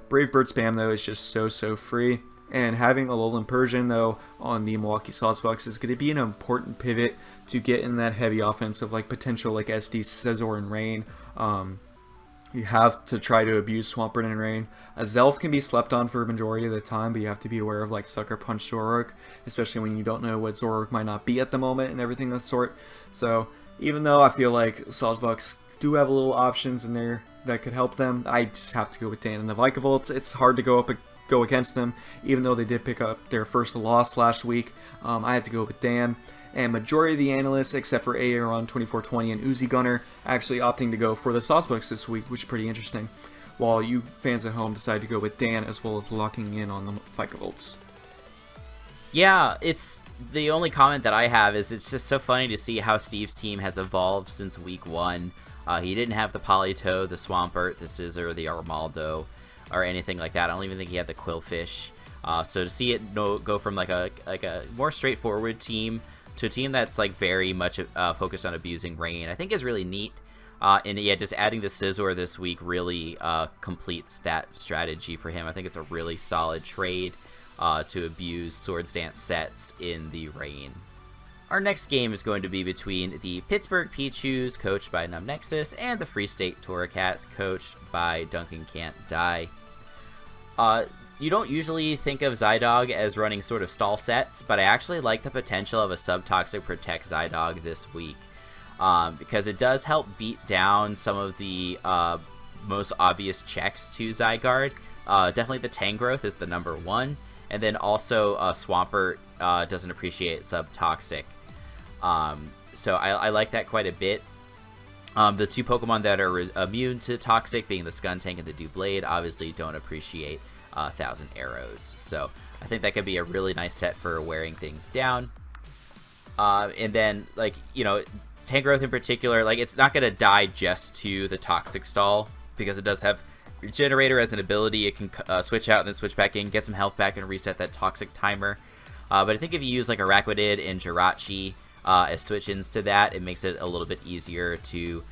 Speaker 1: Brave Bird spam, though, is just so free. And having a Alolan Persian, though, on the Milwaukee Sawsbucks is going to be an important pivot to get in that heavy offense of like potential like SD, Scizor, and Rain. You have to try to abuse Swampert and Rain. A Zelf can be slept on for a majority of the time, but you have to be aware of like Sucker Punch Zoroark, especially when you don't know what Zoroark might not be at the moment and everything of the sort. So even though I feel like Sawsbucks do have a little options in there that could help them, I just have to go with Dan and the Vicavolts. It's hard to go against them, even though they did pick up their first loss last week. I had to go with Dan. And majority of the analysts, except for Aaron 2420 and Uzi Gunner, actually opting to go for the Sawsbucks this week, which is pretty interesting. While you fans at home decide to go with Dan, as well as locking in on the Vicavolts.
Speaker 2: Yeah, it's the only comment that I have is it's just so funny to see how Steve's team has evolved since week 1. He didn't have the Politoed, the Swampert, the Scizor, the Armaldo, or anything like that. I don't even think he had the Quillfish. So to see it go from like a more straightforward team to a team that's like very much focused on abusing Rain, I think is really neat. And yeah, just adding the Scizor this week really completes that strategy for him. I think it's a really solid trade to abuse Swords Dance sets in the rain. Our next game is going to be between the Pittsburgh Pichus, coached by Numnexus, and the Free State Torracats, coached by Duncan Can't Die. You don't usually think of Zydog as running sort of stall sets, but I actually like the potential of a Subtoxic Protect Zydog this week, because it does help beat down some of the most obvious checks to Zygarde. Definitely the Tangrowth is the number one, and then also Swampert doesn't appreciate Subtoxic. So I like that quite a bit. The two Pokemon that are immune to Toxic, being the Skuntank and the Doublade, obviously don't appreciate 1,000 Arrows. So I think that could be a really nice set for wearing things down. And then, like, you know, Tangrowth in particular, like, it's not going to die just to the Toxic Stall, because it does have Regenerator as an ability. It can switch out and then switch back in, get some health back, and reset that Toxic timer. But I think if you use, like, Araquanid and Jirachi as switch-ins to that, it makes it a little bit easier to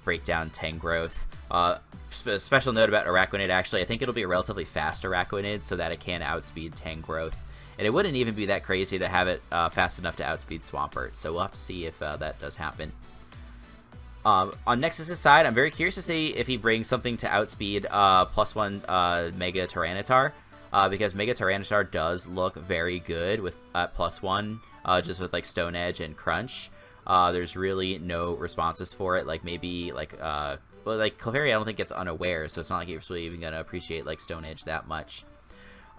Speaker 2: break down Tangrowth. Special note about Araquanid, actually, I think it'll be a relatively fast Araquanid so that it can outspeed Tangrowth. And it wouldn't even be that crazy to have it fast enough to outspeed Swampert, so we'll have to see if that does happen. On Nexus' side, I'm very curious to see if he brings something to outspeed +1 Mega Tyranitar, because Mega Tyranitar does look very good with +1, just with like Stone Edge and Crunch. There's really no responses for it, like maybe like well, like Clefairy I don't think it's unaware, so it's not like it's really even gonna appreciate like Stone Edge that much.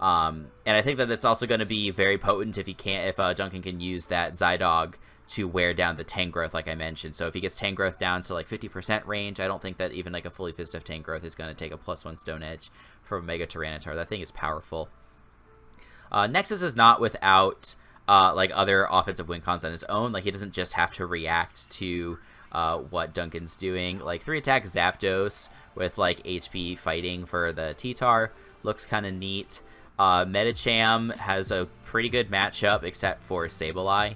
Speaker 2: And I think that it's also going to be very potent if Duncan can use that Zydog to wear down the Tangrowth, like I mentioned. So if he gets Tangrowth down to like 50% range, I don't think that even like a fully Fist of Tangrowth is going to take a +1 Stone Edge from Mega Tyranitar. That thing is powerful. Nexus is not without like other offensive win cons on his own. Like, he doesn't just have to react to what Duncan's doing. Like 3-attack Zapdos with like HP fighting for the T-Tar looks kind of neat. Medicham has a pretty good matchup except for Sableye.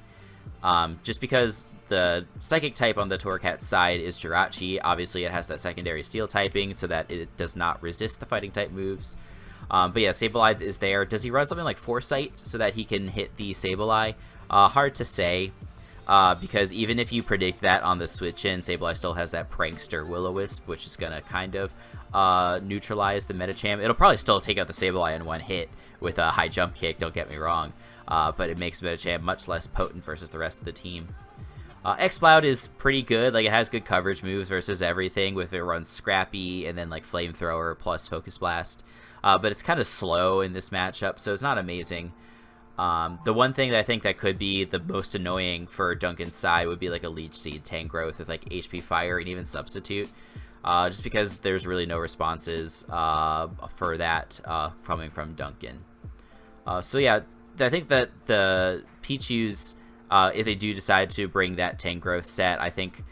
Speaker 2: Just because the Psychic type on the Torracat side is Jirachi, obviously it has that secondary Steel typing so that it does not resist the Fighting type moves. But yeah, Sableye is there. Does he run something like Foresight so that he can hit the Sableye? Hard to say, because even if you predict that on the switch-in, Sableye still has that Prankster Will-O-Wisp, which is going to kind of neutralize the Medicham. It'll probably still take out the Sableye in one hit with a high jump kick, don't get me wrong, but it makes Medicham much less potent versus the rest of the team. Exploud is pretty good. Like, it has good coverage moves versus everything, with it runs Scrappy and then like Flamethrower plus Focus Blast, but it's kind of slow in this matchup, so it's not amazing. The one thing that I think that could be the most annoying for Duncan's side would be like a Leech Seed Tangrowth with like HP Fire and even Substitute, just because there's really no responses for that coming from Duncan. So yeah, I think that the Pichus, if they do decide to bring that Tangrowth set, I think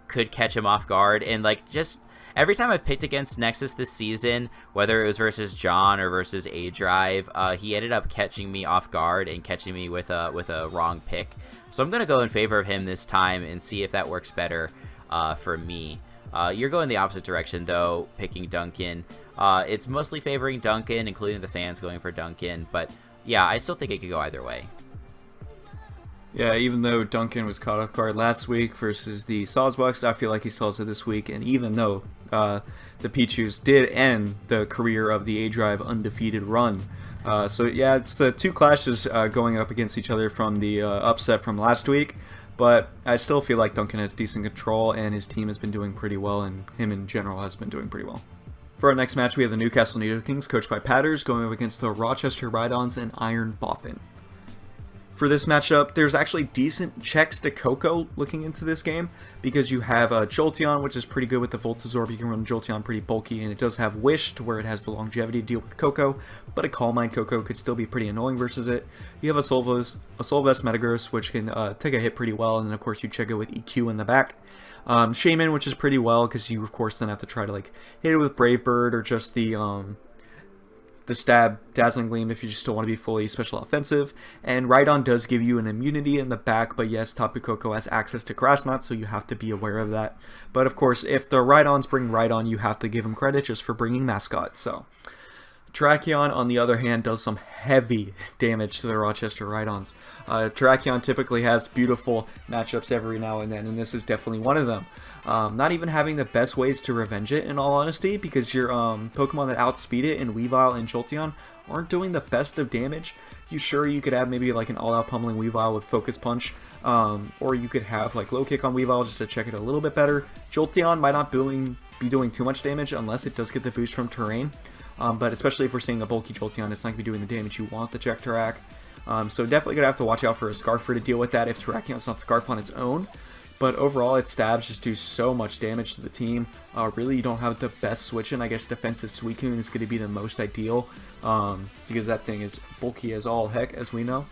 Speaker 2: could catch him off guard. And like, just every time I've picked against Nexus this season, whether it was versus John or versus A-Drive, he ended up catching me off guard and catching me with a wrong pick. So I'm gonna go in favor of him this time and see if that works better for me. You're going the opposite direction though, picking Duncan. It's mostly favoring Duncan, including the fans going for Duncan, but yeah, I still think it could go either way.
Speaker 1: Yeah, even though Duncan was caught off guard last week versus the Sawsbucks, I feel like he still has it this week. And even though the Pichus did end the career of the A-Drive undefeated run. So yeah, it's the two clashes going up against each other from the upset from last week. But I still feel like Duncan has decent control, and his team has been doing pretty well, and him in general has been doing pretty well. For our next match, we have the Newcastle Nidoking, coached by Patters, going up against the Rochester Rhydons and Iron Boffin. For this matchup, there's actually decent checks to Koko looking into this game, because you have Jolteon, which is pretty good with the Volt Absorb. You can run Jolteon pretty bulky, and it does have Wish, to where it has the longevity to deal with Koko, but a Calm Mind Koko could still be pretty annoying versus it. You have a Soul Vest Metagross, which can take a hit pretty well, and then of course you check it with EQ in the back. Shaman, which is pretty well, because you of course then have to try to like hit it with Brave Bird or just the the stab, Dazzling Gleam if you just still want to be fully special offensive, and Rhydon does give you an immunity in the back, but yes, Tapu Koko has access to Grass Knot, so you have to be aware of that. But of course, if the Rhydons bring Rhydon, you have to give him credit just for bringing Mascot. So Terrakion, on the other hand, does some heavy damage to the Rochester Rhydons. Terrakion typically has beautiful matchups every now and then, and this is definitely one of them. Not even having the best ways to revenge it, in all honesty, because your Pokemon that outspeed it in Weavile and Jolteon aren't doing the best of damage. You could have maybe like an all-out pummeling Weavile with Focus Punch, or you could have like Low Kick on Weavile just to check it a little bit better. Jolteon might not be doing too much damage unless it does get the boost from Terrain. But especially if we're seeing a bulky Jolteon, it's not going to be doing the damage you want to check Terrak. So definitely going to have to watch out for a Scarfer to deal with that if Terrakion's not Scarf on its own. But overall, its stabs just do so much damage to the team. Really, you don't have the best switch in. I guess defensive Suicune is going to be the most ideal, because that thing is bulky as all heck, as we know.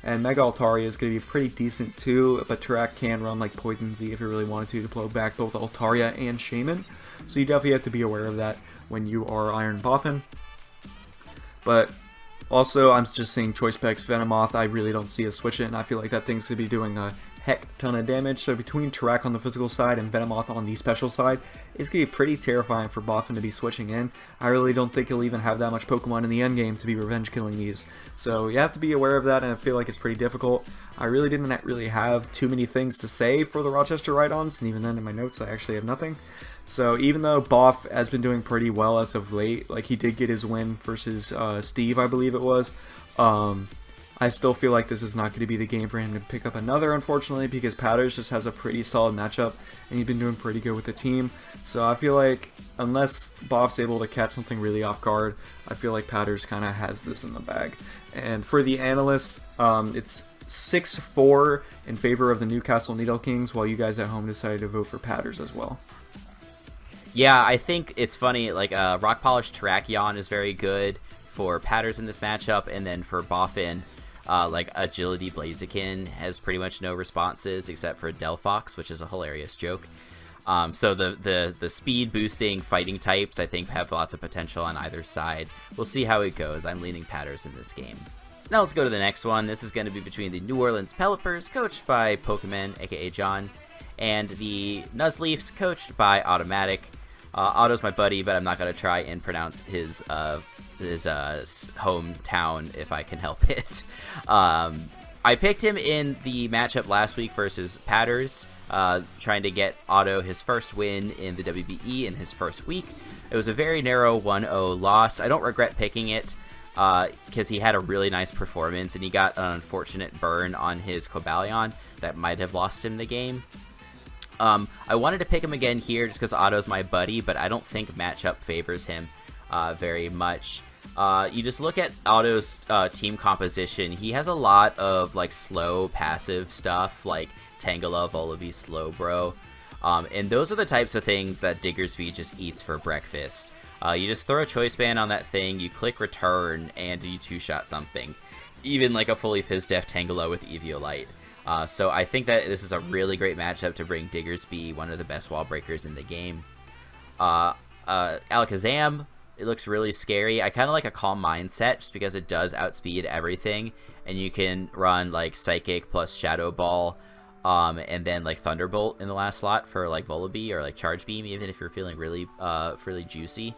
Speaker 1: And Mega Altaria is going to be pretty decent too, but Terrak can run like Poison Z if you really wanted to blow back both Altaria and Shaman. So you definitely have to be aware of that when you are Iron Boffin. But also, I'm just seeing Choice Specs Venomoth. I really don't see a switch in. I feel like that thing's going to be doing a heck ton of damage. So between Terrak on the physical side and Venomoth on the special side, it's going to be pretty terrifying for Boffin to be switching in. I really don't think he'll even have that much Pokemon in the endgame to be revenge killing these. So you have to be aware of that, and I feel like it's pretty difficult. I really didn't really have too many things to say for the Rochester Rhydons, and even then in my notes I actually have nothing. So even though Boff has been doing pretty well as of late, like he did get his win versus Steve, I believe it was, I still feel like this is not going to be the game for him to pick up another, unfortunately, because Powders just has a pretty solid matchup, and he's been doing pretty good with the team. So I feel like, unless Boff's able to catch something really off guard, I feel like Powders kind of has this in the bag. And for the analyst, it's 6-4 in favor of the Newcastle Needle Kings, while you guys at home decided to vote for Powders as well.
Speaker 2: Yeah, I think it's funny, like, Rock Polish Terrakion is very good for Powders in this matchup, and then for Boffin, like Agility Blaziken has pretty much no responses except for Delphox, which is a hilarious joke. So the speed boosting fighting types, I think, have lots of potential on either side. We'll see how it goes. I'm leaning Powders in this game. Now let's go to the next one. This is going to be between the New Orleans Pelipers, coached by Pokemon, aka John, and the Nuzleafs, coached by Automatic. Otto's my buddy, but I'm not going to try and pronounce his hometown if I can help it. I picked him in the matchup last week versus Powders, trying to get Otto his first win in the WBE in his first week. It was a very narrow 1-0 loss. I don't regret picking it because he had a really nice performance, and he got an unfortunate burn on his Cobalion that might have lost him the game. I wanted to pick him again here just because Otto's my buddy, but I don't think matchup favors him very much. You just look at Otto's team composition. He has a lot of like slow passive stuff like Tangela, Volibee, Slowbro. And those are the types of things that Diggersby just eats for breakfast. You just throw a Choice Band on that thing, you click return, and you two-shot something. Even like a fully Fizz-Def Tangela with Eviolite. So I think that this is a really great matchup to bring Diggersby, one of the best wall breakers in the game. Alakazam, it looks really scary. I kind of like a Calm Mindset just because it does outspeed everything, and you can run like Psychic plus Shadow Ball, and then like Thunderbolt in the last slot for like Volibee or like Charge Beam, even if you're feeling really juicy.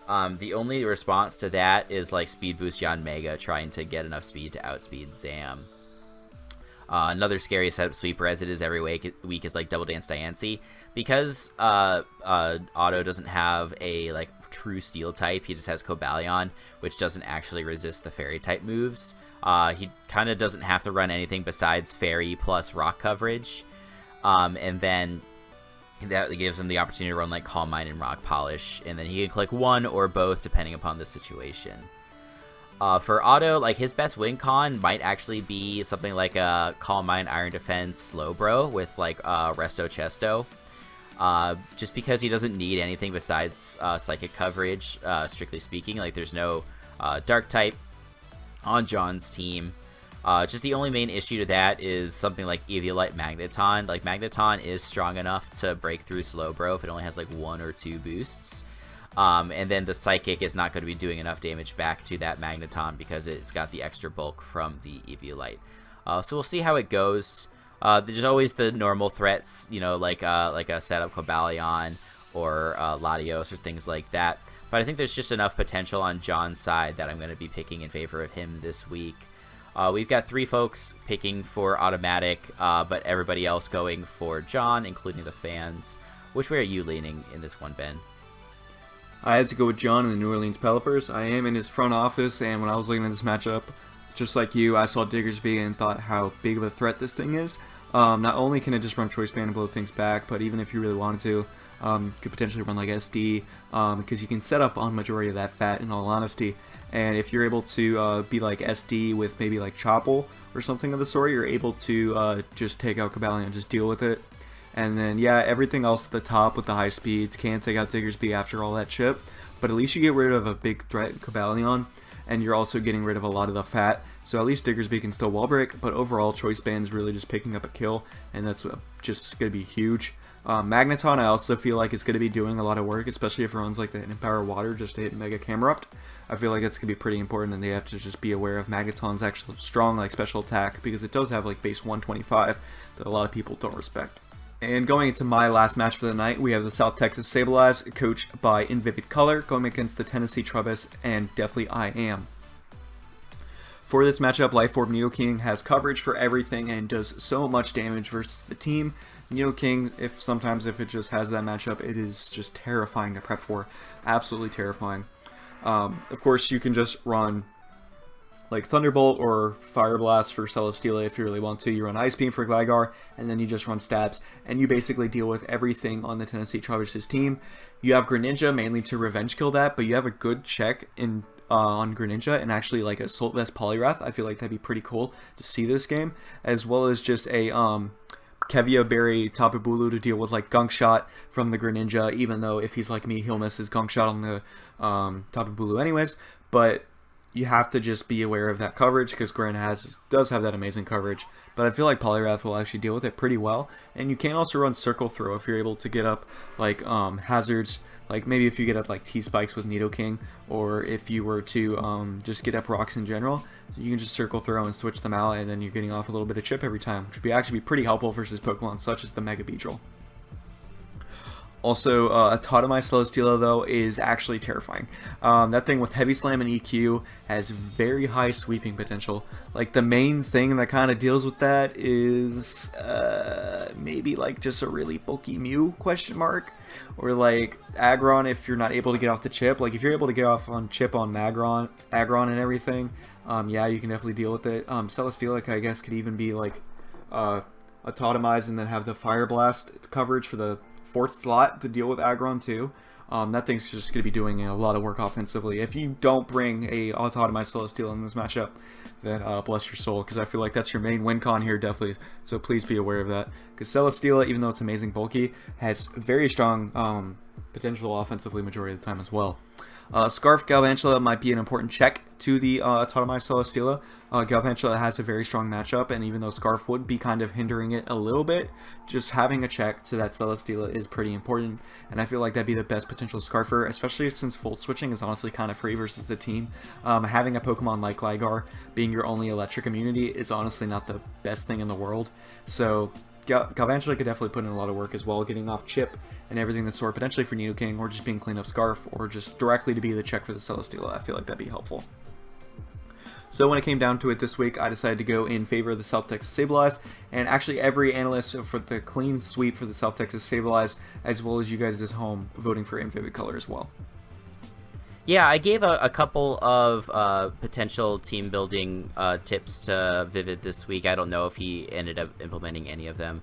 Speaker 2: The only response to that is like Speed Boost Yanmega, trying to get enough speed to outspeed Zam. Another scary setup sweeper, as it is every week is like Double Dance Diancie. Because Otto doesn't have a like true steel type, he just has Cobalion, which doesn't actually resist the fairy type moves. He kind of doesn't have to run anything besides fairy plus rock coverage. And then that gives him the opportunity to run like Calm Mind and Rock Polish, and then he can click one or both depending upon the situation. For Otto, like his best win con might actually be something like a Calm Mind, Iron Defense, Slowbro with like Resto Chesto. Just because he doesn't need anything besides Psychic coverage, strictly speaking. Like there's no Dark type on John's team. Just the only main issue to that is something like Eviolite Magneton. Like Magneton is strong enough to break through Slowbro if it only has like 1 or 2 boosts. And then the Psychic is not going to be doing enough damage back to that Magneton because it's got the extra bulk from the Eviolite. So we'll see how it goes. There's always the normal threats, like a setup Cobalion or Latios or things like that. But I think there's just enough potential on John's side that I'm going to be picking in favor of him this week. We've got 3 folks picking for automatic, but everybody else going for John, including the fans. Which way are you leaning in this one, Ben?
Speaker 1: I had to go with John in the New Orleans Pelipers. I am in his front office, and when I was looking at this matchup, just like you, I saw Diggersby and thought how big of a threat this thing is. Not only can it just run Choice Band and blow things back, but even if you really wanted to, could potentially run like SD, because you can set up on majority of that fat, in all honesty. And if you're able to be like SD with maybe like Choppel or something of the sort, you're able to just take out Cobalion and just deal with it. And then, yeah, everything else at the top with the high speeds can take out Diggersby after all that chip. But at least you get rid of a big threat Cobalion, and you're also getting rid of a lot of the fat. So at least Diggersby can still wall break, but overall Choice Band's really just picking up a kill, and that's just going to be huge. Magneton, I also feel like it's going to be doing a lot of work, especially if it runs like the Empower Water just to hit Mega Camerupt. I feel like that's going to be pretty important, and they have to just be aware of Magneton's actual strong like special attack, because it does have like base 125 that a lot of people don't respect. And going into my last match for the night, we have the South Texas Sableye, coached by Invivid Color, going against the Tennessee Trubbish and Deathly I Am. For this matchup, Life Orb Nidoking has coverage for everything and does so much damage versus the team. Nidoking, sometimes if it just has that matchup, it is just terrifying to prep for. Absolutely terrifying. Of course, you can just run like Thunderbolt or Fire Blast for Celesteela if you really want to. You run Ice Beam for Gligar, and then you just run Stabs, and you basically deal with everything on the Tennessee Trubbish's team. You have Greninja mainly to revenge kill that, but you have a good check in on Greninja and actually like a Assault Vest Poliwrath. I feel like that'd be pretty cool to see this game, as well as just a Kevia Berry Tapu Bulu to deal with like Gunk Shot from the Greninja, even though if he's like me, he'll miss his Gunk Shot on the Tapu Bulu anyways. But you have to just be aware of that coverage, because Gren does have that amazing coverage. But I feel like Poliwrath will actually deal with it pretty well. And you can also run Circle Throw if you're able to get up like hazards, like maybe if you get up like T-Spikes with Nidoking, or if you were to just get up rocks in general, you can just Circle Throw and switch them out, and then you're getting off a little bit of chip every time, which would actually be pretty helpful versus Pokemon such as the Mega Beedrill. Also, Tautomai Celesteela, though, is actually terrifying. That thing with Heavy Slam and EQ has very high sweeping potential. Like, the main thing that kind of deals with that is maybe, like, just a really bulky Mew, question mark? Or, like, Aggron if you're not able to get off the chip. Like, if you're able to get off on chip on Aggron and everything, yeah, you can definitely deal with it. Celesteela, I guess, could even be, like, a Tautomized and then have the Fire Blast coverage for the 4th slot to deal with Aggron too. That thing's just going to be doing a lot of work offensively. If you don't bring a Autotomized Celesteela in this matchup, then bless your soul, because I feel like that's your main win con here, definitely. So please be aware of that. Because Celesteela, even though it's amazing bulky, has very strong potential offensively majority of the time as well. Scarf Galvantula might be an important check to the Tautomized Celesteela. Galvantula has a very strong matchup, and even though Scarf would be kind of hindering it a little bit, just having a check to that Celesteela is pretty important, and I feel like that'd be the best potential Scarfer, especially since Volt Switching is honestly kind of free versus the team. Having a Pokemon like Gligar being your only electric immunity is honestly not the best thing in the world, so Galvantula could definitely put in a lot of work as well, getting off chip and everything that's sort potentially for Nidoking, or just being clean up Scarf, or just directly to be the check for the Celesteela. I feel like that'd be helpful. So when it came down to it this week, I decided to go in favor of the South Texas Sableye, and actually every analyst for the clean sweep for the South Texas Sableye, as well as you guys at home voting for Vivid Color as well.
Speaker 2: Yeah, I gave a couple of potential team building tips to Vivid this week. I don't know if he ended up implementing any of them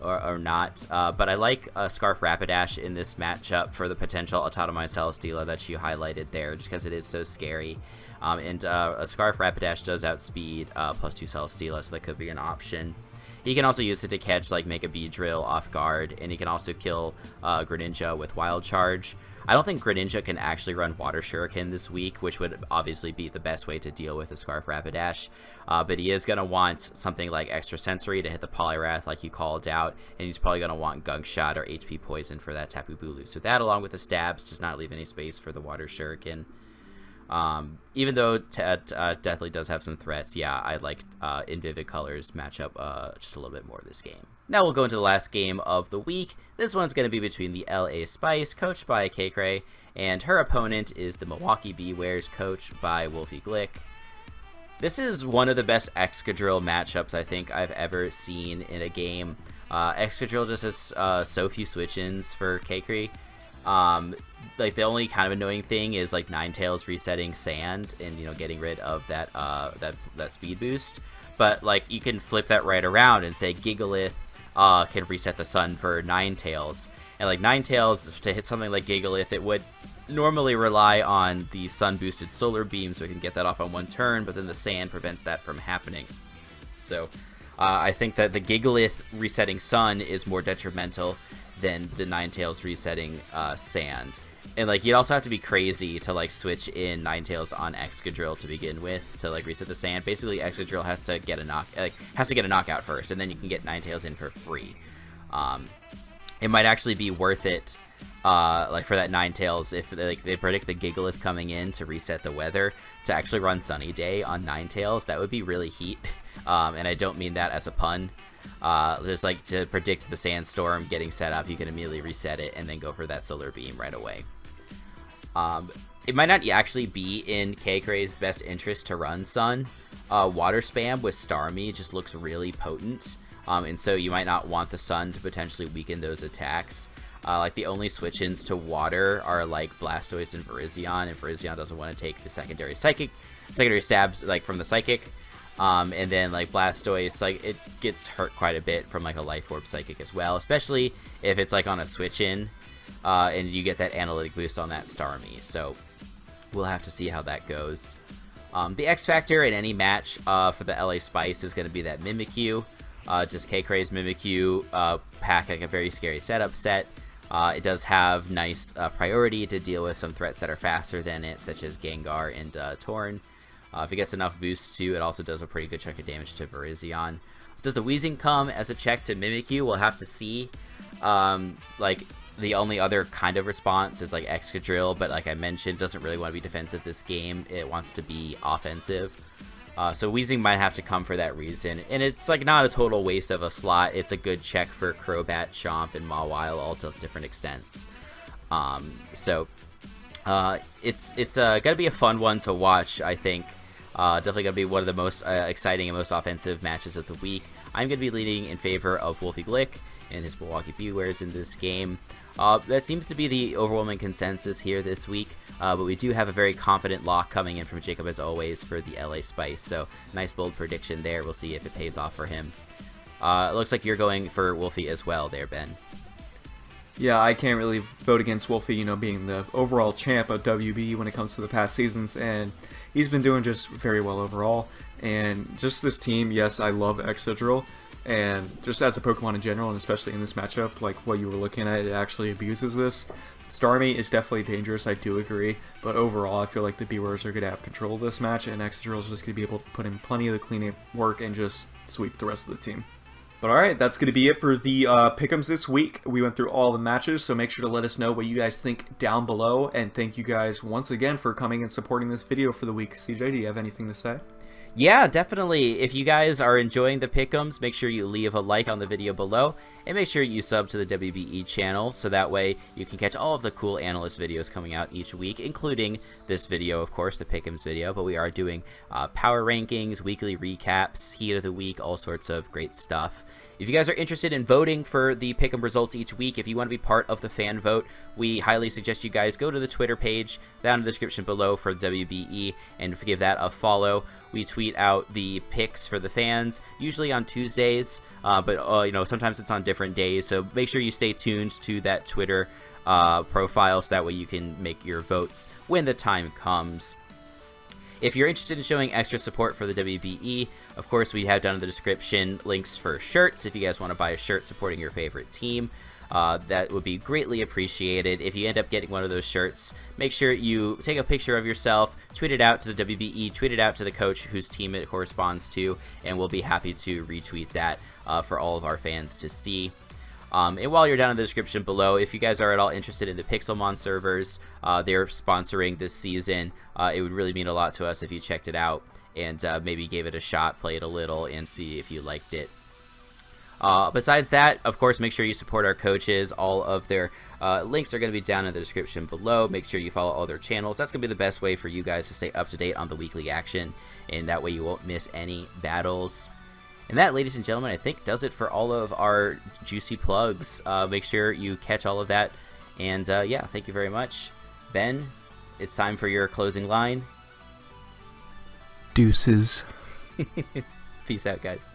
Speaker 2: or not, but I like Scarf Rapidash in this matchup for the potential Autotomized Celesteela that you highlighted there, just because it is so scary. And a Scarf Rapidash does outspeed +2 Celesteela, so that could be an option. He can also use it to catch like Mega Bee Drill off guard, and he can also kill Greninja with Wild Charge. I don't think Greninja can actually run Water Shuriken this week, which would obviously be the best way to deal with a Scarf Rapidash. But he is going to want something like Extra Sensory to hit the Poliwrath like you called out, and he's probably going to want Gunk Shot or HP Poison for that Tapu Bulu. So that, along with the Stabs, does not leave any space for the Water Shuriken. Even though definitely does have some threats, yeah, I like in Vivid Colors match up just a little bit more this game. Now we'll go into the last game of the week. This one's going to be between the LA Spice, coached by Kekre, and her opponent is the Milwaukee Bewares, coached by Wolfie Glick. This is one of the best Excadrill matchups I think I've ever seen in a game. Excadrill just has so few switch-ins for Kekre. Like the only kind of annoying thing is like Ninetales resetting Sand and, you know, getting rid of that that speed boost. But like you can flip that right around and say Gigalith can reset the Sun for Ninetales, and like Ninetales to hit something like Gigalith, it would normally rely on the Sun boosted Solar Beam, so it can get that off on one turn, but then the Sand prevents that from happening. So I think that the Gigalith resetting Sun is more detrimental than the Ninetales resetting Sand. And like you'd also have to be crazy to like switch in Ninetales on Excadrill to begin with to like reset the Sand. Basically, Excadrill has to get a knockout first, and then you can get Ninetales in for free. It might actually be worth it, like for that Ninetales, if they predict the Gigalith coming in to reset the weather, to actually run Sunny Day on Ninetales. That would be really heat, and I don't mean that as a pun. Just like to predict the Sandstorm getting set up, you can immediately reset it and then go for that Solar Beam right away. It might not actually be in Kekre's best interest to run Sun. Water Spam with Starmie just looks really potent, and so you might not want the Sun to potentially weaken those attacks. Like the only switch-ins to Water are like Blastoise and Virizion doesn't want to take the secondary stabs like from the Psychic. And then like Blastoise, like it gets hurt quite a bit from like a Life Orb Psychic as well, especially if it's like on a switch in, and you get that analytic boost on that Starmie. So we'll have to see how that goes. The X Factor in any match for the LA Spice is going to be that Mimikyu. Just Kekre's Mimikyu pack, like a very scary setup set. It does have nice priority to deal with some threats that are faster than it, such as Gengar and Torn. If it gets enough boost too, it also does a pretty good chunk of damage to Virizion. Does the Weezing come as a check to Mimikyu? We'll have to see. Like the only other kind of response is like Excadrill, but like I mentioned, doesn't really want to be defensive this game. It wants to be offensive. So Weezing might have to come for that reason. And it's like not a total waste of a slot. It's a good check for Crobat, Chomp, and Mawile, all to different extents. It's gonna be a fun one to watch, I think. Definitely going to be one of the most exciting and most offensive matches of the week. I'm going to be leaning in favor of Wolfie Glick and his Milwaukee Bewares in this game. That seems to be the overwhelming consensus here this week, but we do have a very confident lock coming in from Jacob as always for the LA Spice, so nice bold prediction there. We'll see if it pays off for him. It looks like you're going for Wolfie as well there, Ben.
Speaker 1: Yeah, I can't really vote against Wolfie, you know, being the overall champ of WBE when it comes to the past seasons, and he's been doing just very well overall. And just this team, yes, I love Excadrill, and just as a Pokemon in general, and especially in this matchup, like what you were looking at, it actually abuses this. Starmie is definitely dangerous, I do agree, but overall I feel like the Bewares are going to have control of this match, and Excadrill is just going to be able to put in plenty of the cleanup work and just sweep the rest of the team. But alright, that's going to be it for the Pickems this week. We went through all the matches, so make sure to let us know what you guys think down below. And thank you guys once again for coming and supporting this video for the week. CJ, do you have anything to say?
Speaker 2: Yeah, definitely. If you guys are enjoying the Pickems, make sure you leave a like on the video below, and make sure you sub to the WBE channel, so that way you can catch all of the cool analyst videos coming out each week, including this video, of course, the Pickems video, but we are doing power rankings, weekly recaps, heat of the week, all sorts of great stuff. If you guys are interested in voting for the Pick'em results each week, if you want to be part of the fan vote, we highly suggest you guys go to the Twitter page down in the description below for WBE and give that a follow. We tweet out the picks for the fans, usually on Tuesdays, but you know, sometimes it's on different days, so make sure you stay tuned to that Twitter profile so that way you can make your votes when the time comes. If you're interested in showing extra support for the WBE, of course, we have down in the description links for shirts. If you guys want to buy a shirt supporting your favorite team, that would be greatly appreciated. If you end up getting one of those shirts, make sure you take a picture of yourself, tweet it out to the WBE, tweet it out to the coach whose team it corresponds to, and we'll be happy to retweet that for all of our fans to see. And while you're down in the description below, if you guys are at all interested in the Pixelmon servers, they're sponsoring this season. It would really mean a lot to us if you checked it out and maybe gave it a shot, play it a little, and see if you liked it. Besides that, of course, make sure you support our coaches. All of their links are going to be down in the description below. Make sure you follow all their channels. That's going to be the best way for you guys to stay up to date on the weekly action, and that way you won't miss any battles. And that, ladies and gentlemen, I think does it for all of our juicy plugs. Make sure you catch all of that. And yeah, thank you very much. Ben, it's time for your closing line.
Speaker 1: Deuces.
Speaker 2: Peace out, guys.